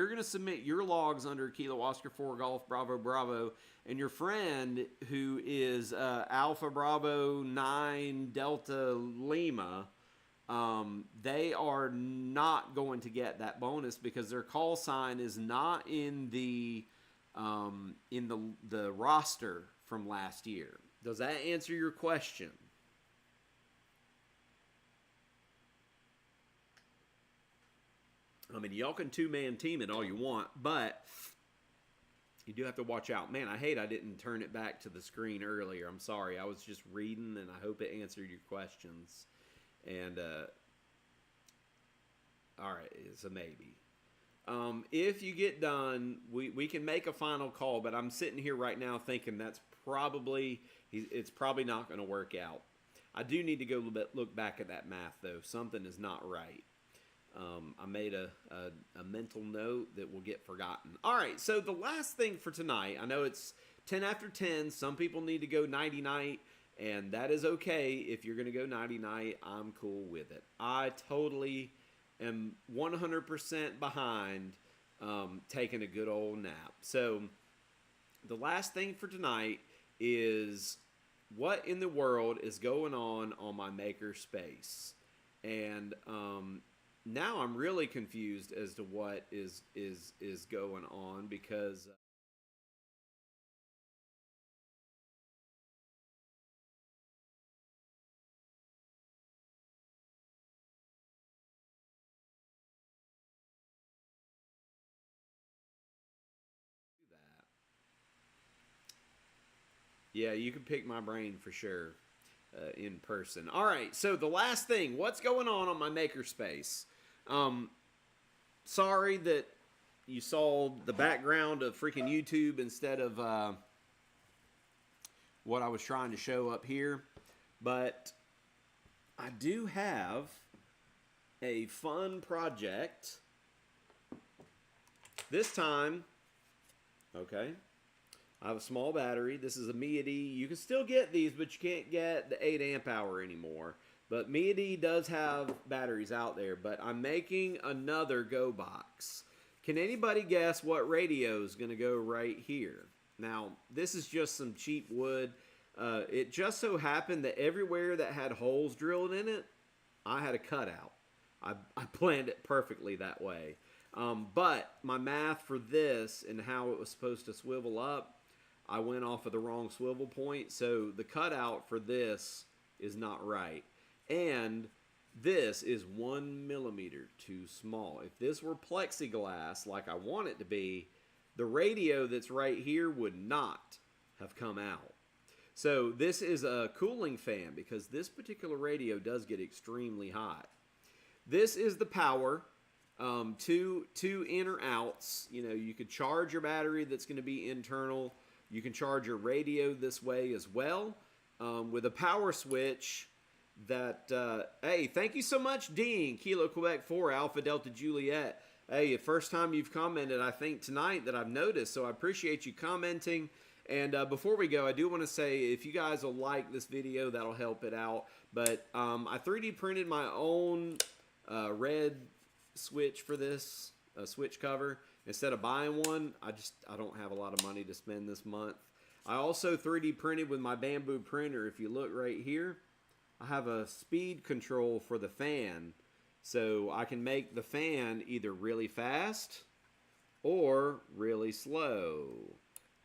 gonna submit your logs under Kilo Oscar 4 Golf Bravo Bravo, and your friend who is Alpha Bravo 9 Delta Lima, they are not going to get that bonus because their call sign is not in the roster from last year. Does that answer your question? I mean, y'all can two-man team it all you want, but you do have to watch out. Man, I hate I didn't turn it back to the screen earlier. I'm sorry. I was just reading, and I hope it answered your questions. And, all right, it's a maybe. If you get done, we can make a final call, but I'm sitting here right now thinking it's probably not going to work out. I do need to go look back at that math, though. Something is not right. I made a mental note that will get forgotten. All right, so the last thing for tonight, I know it's 10 after 10. Some people need to go nighty-night, and that is okay. If you're going to go nighty-night, I'm cool with it. I totally am 100% behind taking a good old nap. So the last thing for tonight is what in the world is going on my maker space. And now I'm really confused as to what is going on because yeah, you can pick my brain for sure in person. All right, so the last thing, what's going on my makerspace? Sorry that you saw the background of freaking YouTube instead of what I was trying to show up here, but I do have a fun project. This time, okay, I have a small battery. This is a Meade. You can still get these, but you can't get the 8 amp hour anymore. But Meade does have batteries out there. But I'm making another Go box. Can anybody guess what radio is going to go right here? Now, this is just some cheap wood. It just so happened that everywhere that had holes drilled in it, I had a cutout. I planned it perfectly that way. But my math for this and how it was supposed to swivel up, I went off of the wrong swivel point. So the cutout for this is not right. And this is 1 millimeter too small. If this were plexiglass like I want it to be, the radio that's right here would not have come out. So this is a cooling fan because this particular radio does get extremely hot. This is the power. Two in or outs. You know, you could charge your battery that's going to be internal. You can charge your radio this way as well with a power switch that, hey, thank you so much, Dean, Kilo Quebec 4, Alpha Delta Juliet. Hey, the first time you've commented, I think, tonight that I've noticed, so I appreciate you commenting. And before we go, I do want to say, if you guys will like this video, that'll help it out. But I 3D printed my own red switch for this switch cover. Instead of buying one, I don't have a lot of money to spend this month. I also 3D printed with my bamboo printer. If you look right here, I have a speed control for the fan. So I can make the fan either really fast or really slow.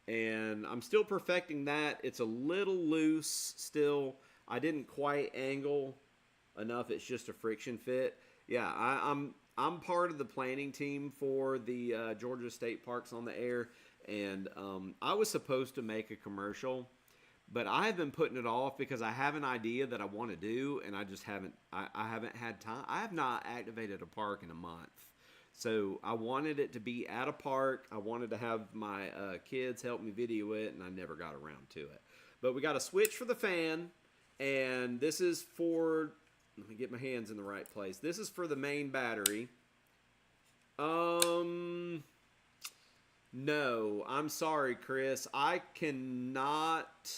And I'm still perfecting that. It's a little loose still. I didn't quite angle enough. It's just a friction fit. Yeah, I'm part of the planning team for the Georgia State Parks on the Air, and I was supposed to make a commercial, but I have been putting it off because I have an idea that I want to do, and I just haven't. I haven't had time. I have not activated a park in a month, so I wanted it to be at a park. I wanted to have my kids help me video it, and I never got around to it. But we got a switch for the fan, and this is for. Let me get my hands in the right place. This is for the main battery. No, I'm sorry, Chris. I cannot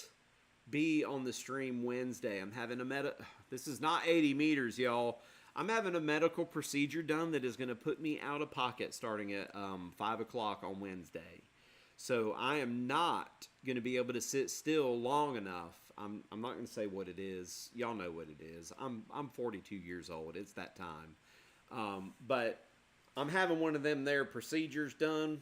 be on the stream Wednesday. I'm having this is not 80 meters, y'all. I'm having a medical procedure done that is going to put me out of pocket starting at 5 o'clock on Wednesday. So I am not going to be able to sit still long enough. I'm not going to say what it is. Y'all know what it is. I'm 42 years old. It's that time. But I'm having one of them there procedures done,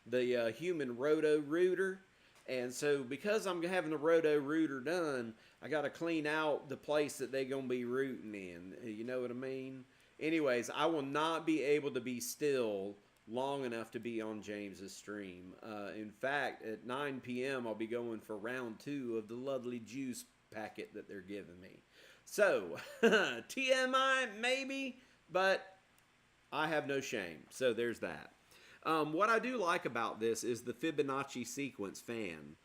the human roto-rooter. And so because I'm having the roto-rooter done, I got to clean out the place that they're going to be rooting in. You know what I mean? Anyways, I will not be able to be still long enough to be on James's stream. In fact, at 9 p.m., I'll be going for round 2 of the lovely juice packet that they're giving me. So, TMI, maybe, but I have no shame. So there's that. What I do like about this is the Fibonacci sequence fan.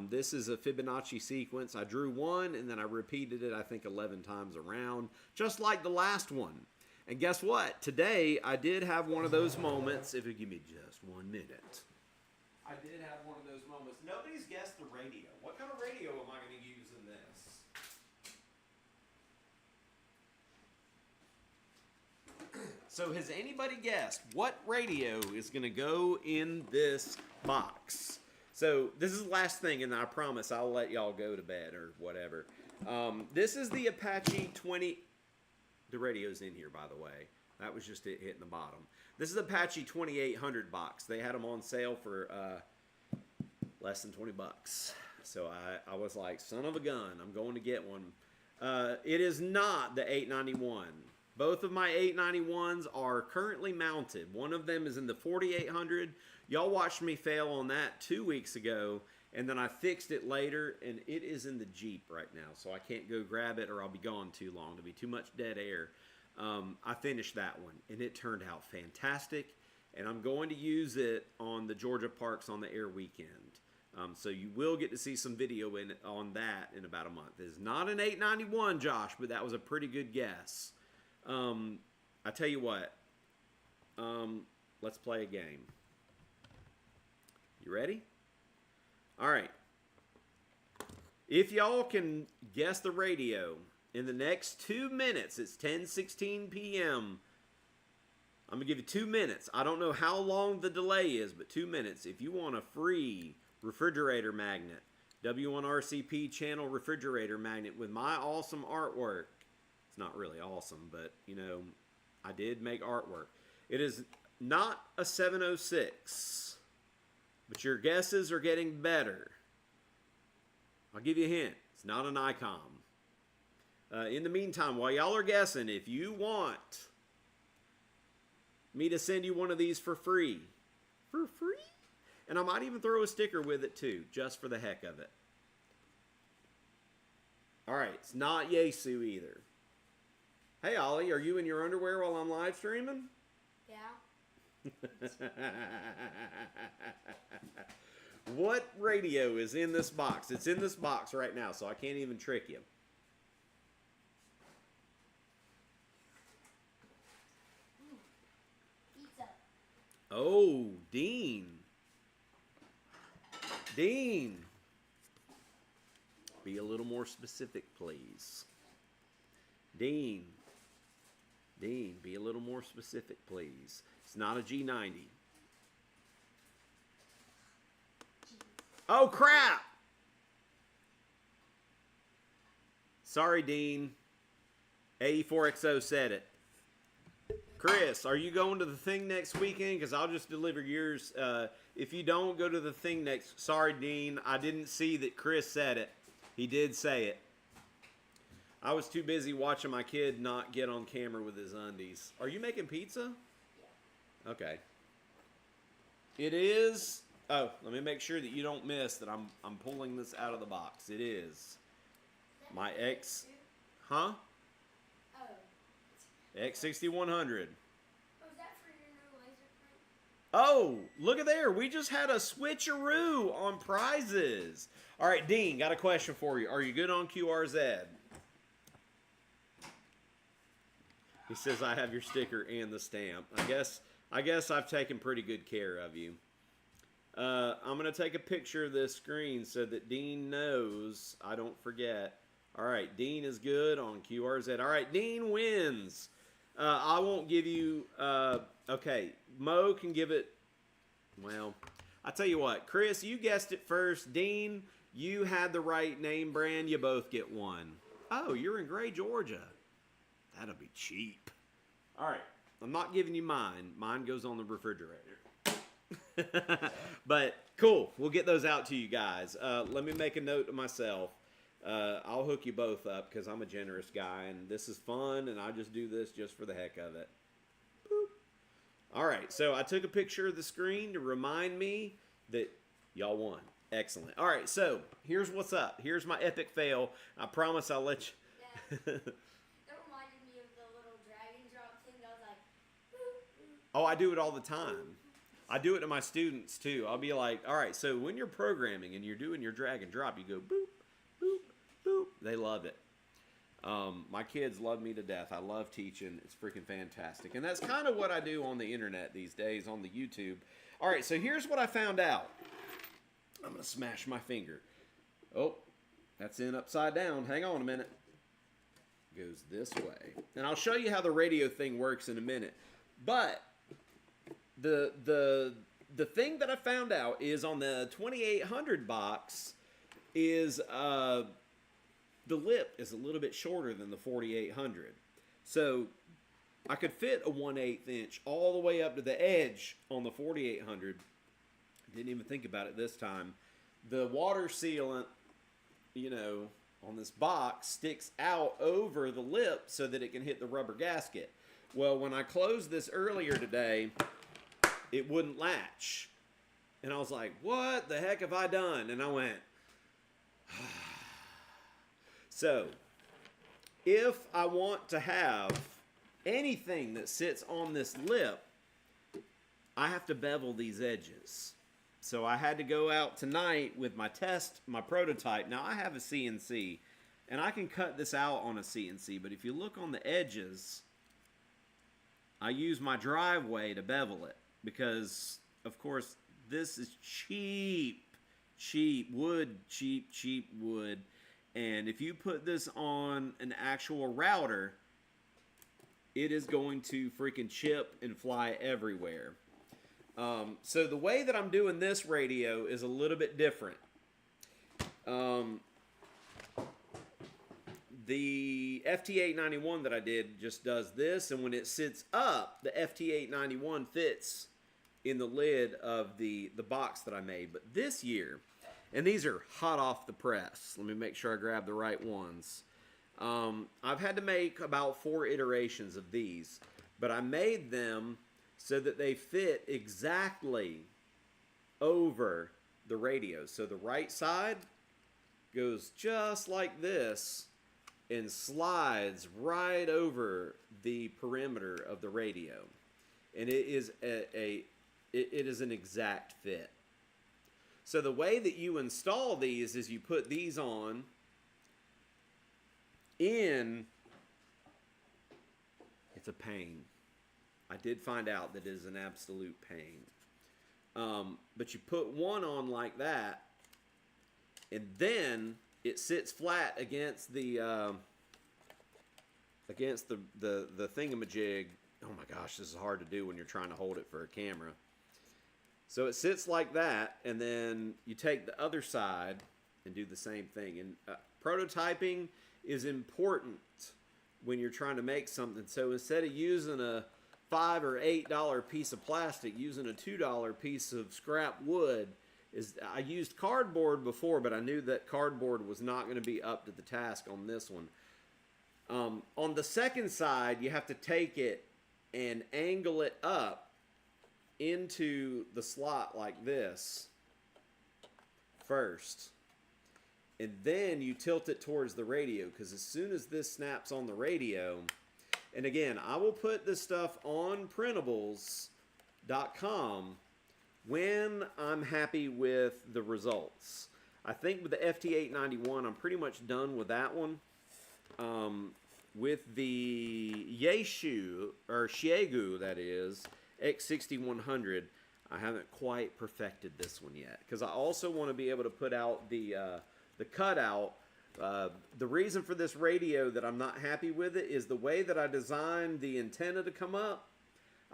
This is a Fibonacci sequence. I drew one and then I repeated it, I think, 11 times around, just like the last one. And guess what? Today, I did have one of those moments. If you give me just 1 minute. I did have one of those moments. Nobody's guessed the radio. What kind of radio am I going to use in this? So has anybody guessed what radio is going to go in this box? So this is the last thing, and I promise I'll let y'all go to bed or whatever. This is the Apache 20... The radio's in here, by the way. That was just it hitting the bottom. This is Apache 2800 box. They had them on sale for less than 20 bucks. So I was like, son of a gun, I'm going to get one. It is not the 891. Both of my 891s are currently mounted. One of them is in the 4800. Y'all watched me fail on that 2 weeks ago, and then I fixed it later, and it is in the Jeep right now, so I can't go grab it or I'll be gone too long. It'll be too much dead air. I finished that one, and it turned out fantastic, and I'm going to use it on the Georgia Parks on the Air weekend. So you will get to see some video on that in about a month. It's not an 891, Josh, but that was a pretty good guess. I tell you what, let's play a game. You ready? All right. If y'all can guess the radio in the next 2 minutes, it's 10:16 p.m. I'm going to give you 2 minutes. I don't know how long the delay is, but 2 minutes. If you want a free refrigerator magnet, W1RCP channel refrigerator magnet with my awesome artwork. It's not really awesome, but, you know, I did make artwork. It is not a 706. But your guesses are getting better. I'll give you a hint. It's not an ICOM. In the meantime, while y'all are guessing, if you want me to send you one of these for free, and I might even throw a sticker with it too, just for the heck of it. All right, it's not Yesu either. Hey, Ollie, are you in your underwear while I'm live streaming? Yeah. What radio is in this box? It's in this box right now, so I can't even trick you. Pizza. Oh, Dean. Dean. Be a little more specific, please. Dean. Dean, be a little more specific, please. It's not a G90. Oh, crap! Sorry, Dean. AE4XO said it. Chris, are you going to the thing next weekend? Because I'll just deliver yours. If you don't go to the thing next... Sorry, Dean. I didn't see that Chris said it. He did say it. I was too busy watching my kid not get on camera with his undies. Are you making pizza? Yeah. Okay. It is... Oh, let me make sure that you don't miss that I'm pulling this out of the box. It is my X... Huh? Oh. X6100. Oh, is that for your new laser print? Oh, look at there. We just had a switcheroo on prizes. All right, Dean, got a question for you. Are you good on QRZ? He says, I have your sticker and the stamp. I guess I've taken pretty good care of you. I'm going to take a picture of this screen so that Dean knows I don't forget. All right, Dean is good on QRZ. All right, Dean wins. I won't give you... okay, Mo can give it... Well, I tell you what. Chris, you guessed it first. Dean, you had the right name brand. You both get one. Oh, you're in Gray, Georgia. That'll be cheap. All right, I'm not giving you mine. Mine goes on the refrigerator. But cool, we'll get those out to you guys. Let me make a note to myself. I'll hook you both up because I'm a generous guy and this is fun and I just do this just for the heck of it. Boop. All right, so I took a picture of the screen to remind me that y'all won. Excellent. All right, so here's what's up. Here's my epic fail. I promise I'll let you. That reminded me of the little drag and drop thing. I was like, boop, boop. Oh, I do it all the time. I do it to my students too. I'll be like, all right, so when you're programming and you're doing your drag and drop, you go boop, boop, boop. They love it. My kids love me to death. I love teaching. It's freaking fantastic. And that's kind of what I do on the internet these days, on the YouTube. All right, so here's what I found out. I'm going to smash my finger. Oh, that's in upside down. Hang on a minute. Goes this way. And I'll show you how the radio thing works in a minute. But the thing that I found out is on the 2800 box is the lip is a little bit shorter than the 4800. So I could fit a 1/8 inch all the way up to the edge on the 4800. Didn't even think about it this time. The water sealant, you know, on this box sticks out over the lip so that it can hit the rubber gasket. Well, when I closed this earlier today, it wouldn't latch. And I was like, what the heck have I done? And I went, so if I want to have anything that sits on this lip, I have to bevel these edges. So I had to go out tonight with my prototype. Now I have a CNC and I can cut this out on a CNC, but if you look on the edges, I use my driveway to bevel it because, of course, this is cheap wood. And if you put this on an actual router, it is going to freaking chip and fly everywhere. So the way that I'm doing this radio is a little bit different. The FT891 that I did just does this, and when it sits up, the FT891 fits in the lid of the box that I made. But this year, and these are hot off the press. Let me make sure I grab the right ones. I've had to make about 4 iterations of these, but I made them so that they fit exactly over the radio. So the right side goes just like this and slides right over the perimeter of the radio. And it is it is an exact fit. So the way that you install these is you put these on in, it's a pain. I did find out that it is an absolute pain. But you put one on like that, and then it sits flat against the thingamajig. Oh my gosh, this is hard to do when you're trying to hold it for a camera. So it sits like that, and then you take the other side and do the same thing. And prototyping is important when you're trying to make something. So instead of using a $5 or $8 piece of plastic, using a $2 piece of scrap wood, I used cardboard before, but I knew that cardboard was not going to be up to the task on this one. On the second side, you have to take it and angle it up into the slot like this first. And then you tilt it towards the radio, because as soon as this snaps on the radio, and again, I will put this stuff on printables.com when I'm happy with the results. I think with the FT891, I'm pretty much done with that one. With the Yaesu, or Xiegu, that is, X6100, I haven't quite perfected this one yet, because I also want to be able to put out the cutout. The reason for this radio that I'm not happy with it is the way that I designed the antenna to come up.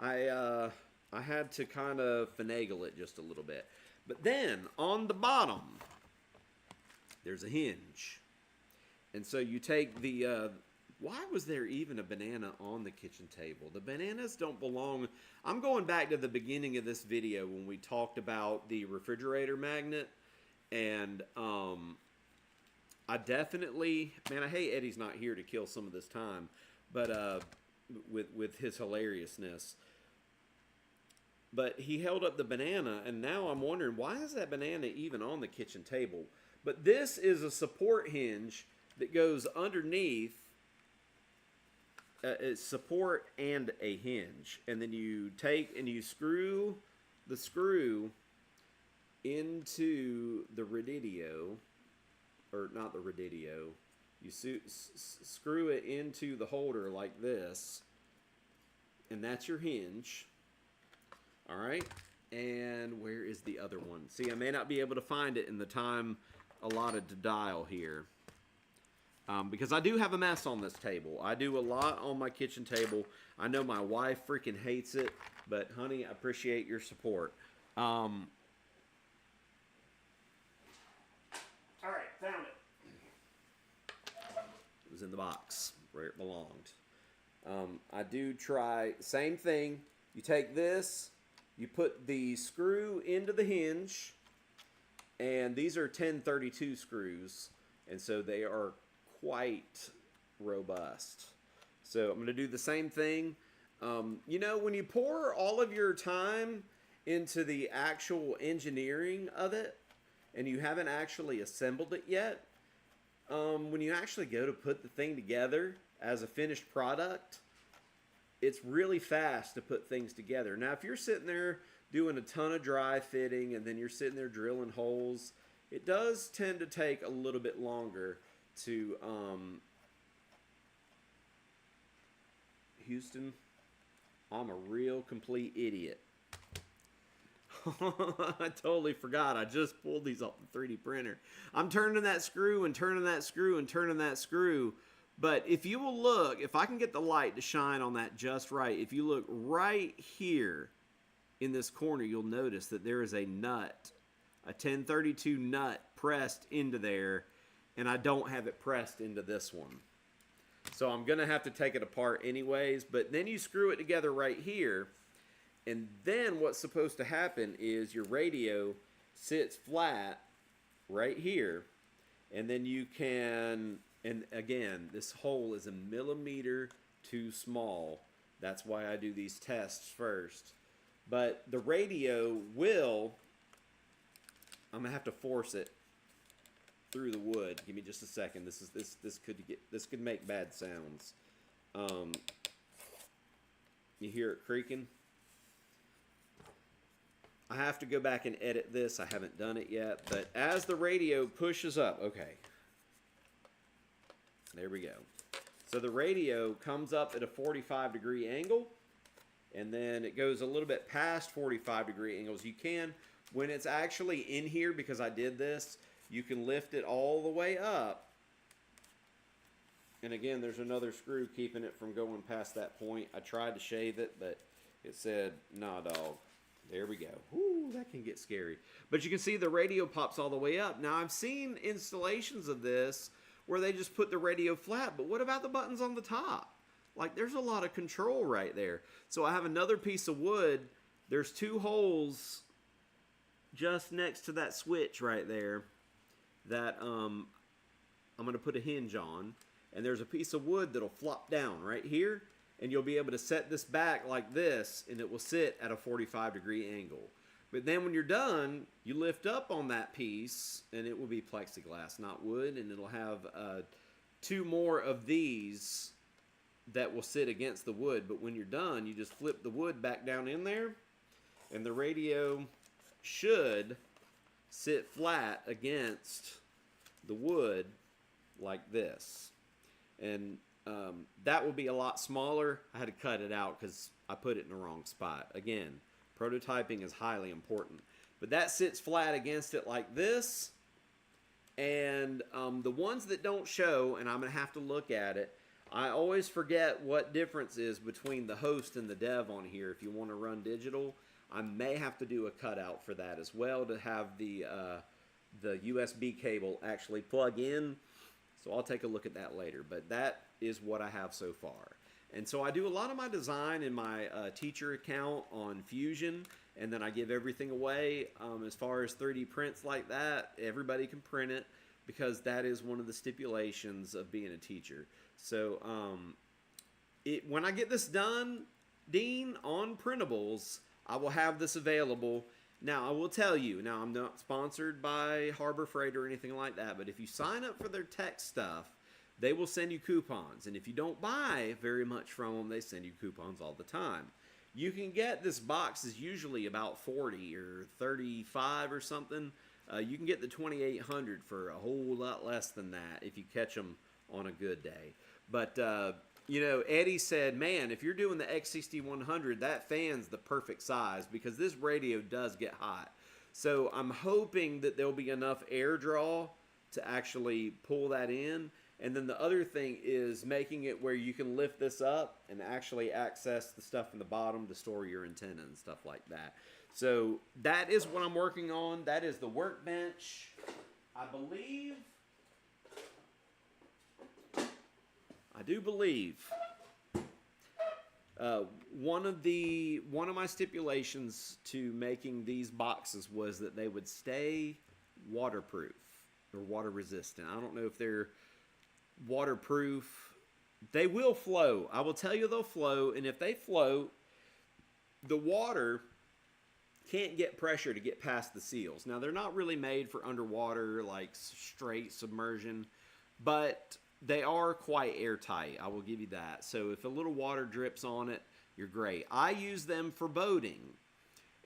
I had to kind of finagle it just a little bit. But then on the bottom, there's a hinge. And so you take the, why was there even a banana on the kitchen table? The bananas don't belong. I'm going back to the beginning of this video when we talked about the refrigerator magnet. And I definitely, man, I hate Eddie's not here to kill some of this time. But with his hilariousness. But he held up the banana, and now I'm wondering, why is that banana even on the kitchen table? But this is a support hinge that goes underneath. It's support and a hinge. And then you take and you screw the screw into the raditio, or not the raditio. You screw it into the holder like this, and that's your hinge. All right, and where is the other one? See, I may not be able to find it in the time allotted to dial here, because I do have a mess on this table. I do a lot on my kitchen table. I know my wife freaking hates it, but honey, I appreciate your support. All right, found it. It was in the box where it belonged. I do try, same thing. You take this, you put the screw into the hinge, and these are 1032 screws, and so they are quite robust. So I'm going to do the same thing. You know, when you pour all of your time into the actual engineering of it, and you haven't actually assembled it yet, when you actually go to put the thing together as a finished product, it's really fast to put things together. Now, if you're sitting there doing a ton of dry fitting and then you're sitting there drilling holes, it does tend to take a little bit longer to, Houston, I'm a real complete idiot. I totally forgot. I just pulled these off the 3D printer. I'm turning that screw and turning that screw and turning that screw. But if you will look, if I can get the light to shine on that just right, if you look right here in this corner, you'll notice that there is a nut, a 1032 nut pressed into there, and I don't have it pressed into this one. So I'm going to have to take it apart anyways, but then you screw it together right here, and then what's supposed to happen is your radio sits flat right here, and then you can... And again, this hole is a millimeter too small. That's why I do these tests first. But the radio will, I'm gonna have to force it through the wood. Give me just a second. This could make bad sounds. You hear it creaking? I have to go back and edit this. I haven't done it yet. But as the radio pushes up, okay. There we go. So the radio comes up at a 45-degree angle, and then it goes a little bit past 45-degree angles. You can, when it's actually in here, because I did this, you can lift it all the way up. And again, there's another screw keeping it from going past that point. I tried to shave it, but it said, nah, dog. There we go. Whoo, that can get scary. But you can see the radio pops all the way up. Now, I've seen installations of this where they just put the radio flat, but what about the buttons on the top? Like, there's a lot of control right there. So I have another piece of wood. There's two holes just next to that switch right there that I'm going to put a hinge on. And there's a piece of wood that'll flop down right here, and you'll be able to set this back like this, and it will sit at a 45-degree angle. But then when you're done, you lift up on that piece, and it will be plexiglass, not wood, and it'll have two more of these that will sit against the wood. But when you're done, you just flip the wood back down in there, and the radio should sit flat against the wood like this. And that will be a lot smaller. I had to cut it out because I put it in the wrong spot. Again, Prototyping is highly important. But that sits flat against it like this. And the ones that don't show, and I'm going to have to look at it, I always forget what difference is between the host and the dev on here. If you want to run digital, I may have to do a cutout for that as well to have the USB cable actually plug in. So I'll take a look at that later. But that is what I have so far. And so I do a lot of my design in my teacher account on Fusion, and then I give everything away. As far as 3D prints like that, everybody can print it because that is one of the stipulations of being a teacher. So when I get this done, Dean, on printables, I will have this available. Now, I will tell you, now I'm not sponsored by Harbor Freight or anything like that, but if you sign up for their tech stuff, they will send you coupons. And if you don't buy very much from them, they send you coupons all the time. You can get this box is usually about 40 or 35 or something. You can get the 2800 for a whole lot less than that if you catch them on a good day. But, you know, Eddie said, man, if you're doing the X6100, that fan's the perfect size because this radio does get hot. So I'm hoping that there'll be enough air draw to actually pull that in. And then the other thing is making it where you can lift this up and actually access the stuff in the bottom to store your antenna and stuff like that. So that is what I'm working on. That is the workbench. I do believe one of my stipulations to making these boxes was that they would stay waterproof or water resistant. I don't know if they're waterproof. They will flow. I will tell you they'll flow, and if they float, the water can't get pressure to get past the seals. Now, they're not really made for underwater, like straight submersion, but they are quite airtight. I will give you that. So if a little water drips on it, you're great. I use them for boating,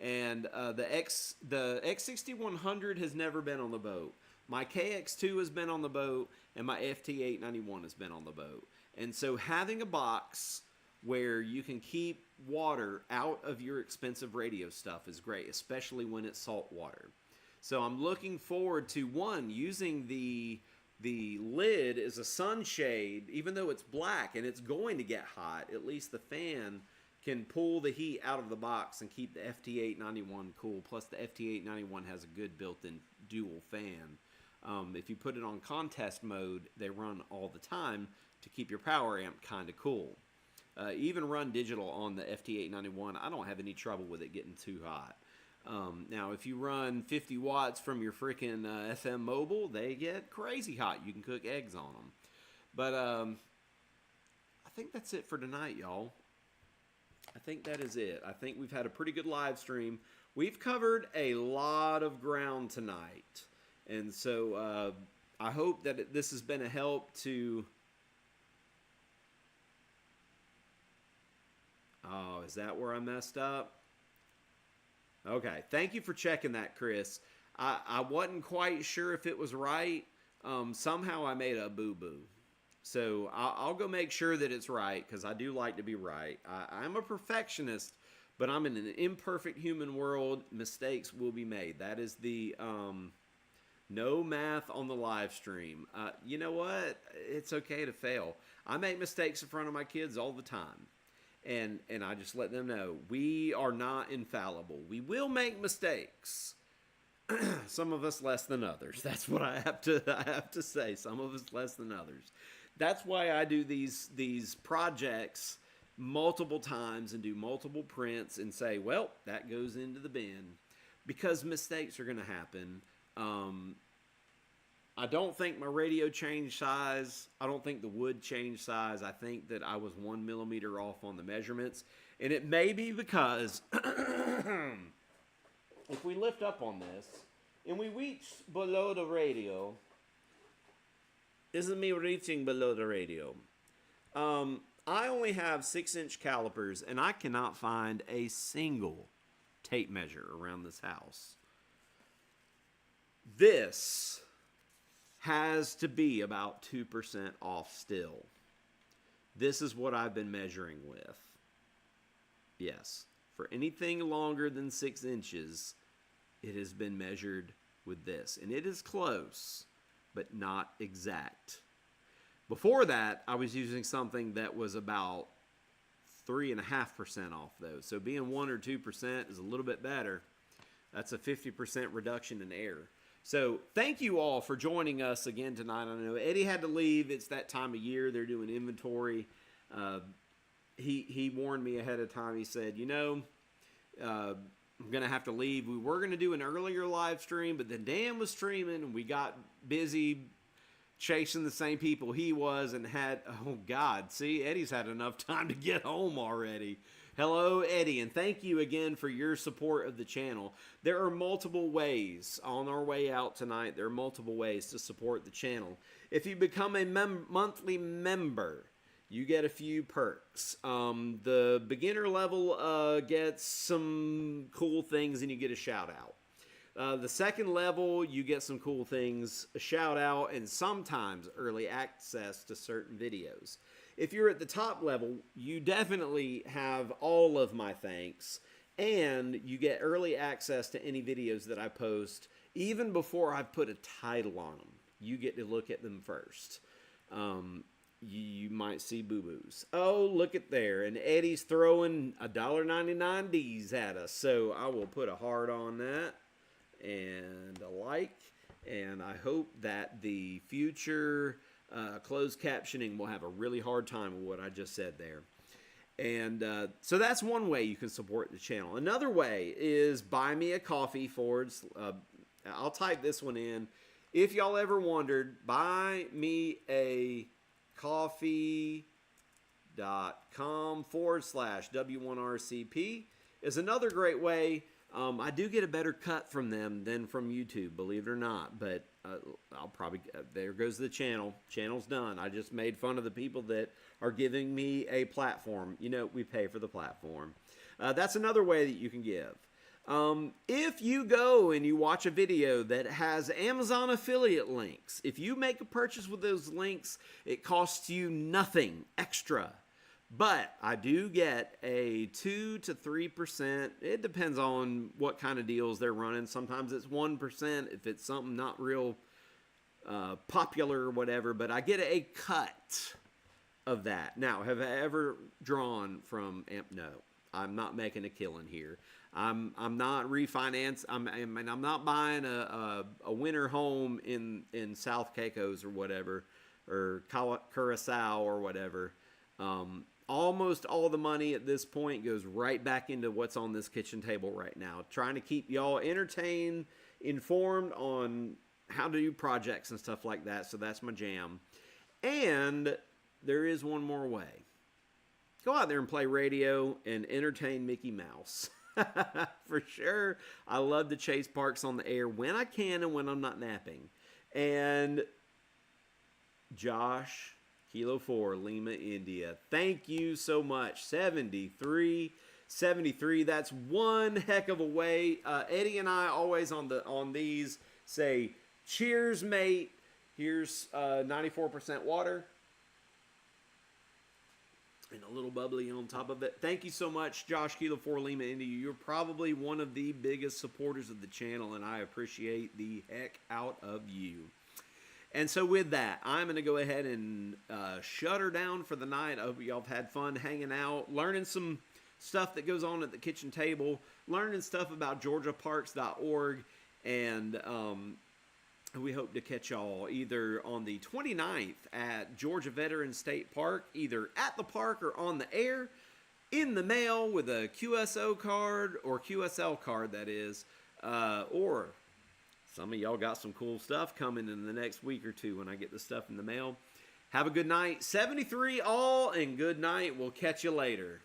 and the X6100 has never been on the boat. My KX2 has been on the boat, and my FT891 has been on the boat. And so having a box where you can keep water out of your expensive radio stuff is great, especially when it's salt water. So I'm looking forward to, one, using the lid as a sunshade, even though it's black and it's going to get hot. At least the fan can pull the heat out of the box and keep the FT891 cool. Plus the FT891 has a good built-in dual fan. If you put it on contest mode, they run all the time to keep your power amp kind of cool. Even run digital on the FT891, I don't have any trouble with it getting too hot. Now, if you run 50 watts from your freaking FM mobile, they get crazy hot. You can cook eggs on them. But I think that's it for tonight, y'all. I think that is it. I think we've had a pretty good live stream. We've covered a lot of ground tonight. And so I hope that this has been a help to... Oh, is that where I messed up? Okay, thank you for checking that, Chris. I wasn't quite sure if it was right. Somehow I made a boo-boo. So I'll go make sure that it's right, because I do like to be right. I'm a perfectionist, but I'm in an imperfect human world. Mistakes will be made. That is the... no math on the live stream. You know what? It's okay to fail. I make mistakes in front of my kids all the time. And I just let them know, we are not infallible. We will make mistakes. Some of us less than others. That's what I have to say. Some of us less than others. That's why I do these projects multiple times and do multiple prints and say, well, that goes into the bin. Because mistakes are going to happen. I don't think my radio changed size. I don't think the wood changed size. I think that I was 1 millimeter off on the measurements. And it may be because if we lift up on this and we reach below the radio, isn't me reaching below the radio. I only have 6-inch calipers and I cannot find a single tape measure around this house. This has to be about 2% off still. This is what I've been measuring with. Yes, For anything longer than 6 inches, it has been measured with this. And it is close, but not exact. Before that, I was using something that was about 3.5% off those. So being 1 or 2% is a little bit better. That's a 50% reduction in error. So thank you all for joining us again tonight. I know Eddie had to leave. It's that time of year. They're doing inventory. He warned me ahead of time. He said, you know, I'm going to have to leave. We were going to do an earlier live stream, but then Dan was streaming, and we got busy chasing the same people he was and had, oh, God. See, Eddie's had enough time to get home already. Hello, Eddie, and thank you again for your support of the channel. There are multiple ways on our way out tonight. There are multiple ways to support the channel. If you become a monthly member, you get a few perks. The beginner level gets some cool things and you get a shout out. The second level, you get some cool things, a shout out, and sometimes early access to certain videos. If you're at the top level, you definitely have all of my thanks, and you get early access to any videos that I post, even before I put a title on them. You get to look at them first. You might see boo-boos. Oh, look at there. And Eddie's throwing $1.99 D's at us. So I will put a heart on that and a like. And I hope that the future closed captioning will have a really hard time with what I just said there. And so that's one way you can support the channel. Another way is buy me a coffee forwards. I'll type this one in. If y'all ever wondered, buy me a coffee.com/W1RCP is another great way. I do get a better cut from them than from YouTube, believe it or not, but I'll probably, there goes the channel. Channel's done. I just made fun of the people that are giving me a platform. You know, we pay for the platform. That's another way that you can give. If you go and you watch a video that has Amazon affiliate links, if you make a purchase with those links, it costs you nothing extra. But I do get a 2 to 3%. It depends on what kind of deals they're running. Sometimes it's 1% if it's something not real popular or whatever. But I get a cut of that. Now, have I ever drawn from No, I'm not making a killing here. I'm not refinance. I'm not buying a winter home in South Caicos or whatever, or Curacao or whatever. Almost all the money at this point goes right back into what's on this kitchen table right now. Trying to keep y'all entertained, informed on how to do projects and stuff like that. So that's my jam. And there is one more way. Go out there and play radio and entertain Mickey Mouse. For sure. I love to chase Parks on the air when I can and when I'm not napping. And Josh, Kilo 4, Lima, India. Thank you so much. 73. That's one heck of a way. Eddie and I always on these say, cheers, mate. Here's 94% water. And a little bubbly on top of it. Thank you so much, Josh, Kilo 4, Lima, India. You're probably one of the biggest supporters of the channel, and I appreciate the heck out of you. And so with that, I'm going to go ahead and shut her down for the night. I hope y'all have had fun hanging out, learning some stuff that goes on at the kitchen table, learning stuff about georgiaparks.org, and we hope to catch y'all either on the 29th at Georgia Veterans State Park, either at the park or on the air, in the mail with a QSO card, or QSL card, that is, or some of y'all got some cool stuff coming in the next week or two when I get the stuff in the mail. Have a good night. 73 all, and good night. We'll catch you later.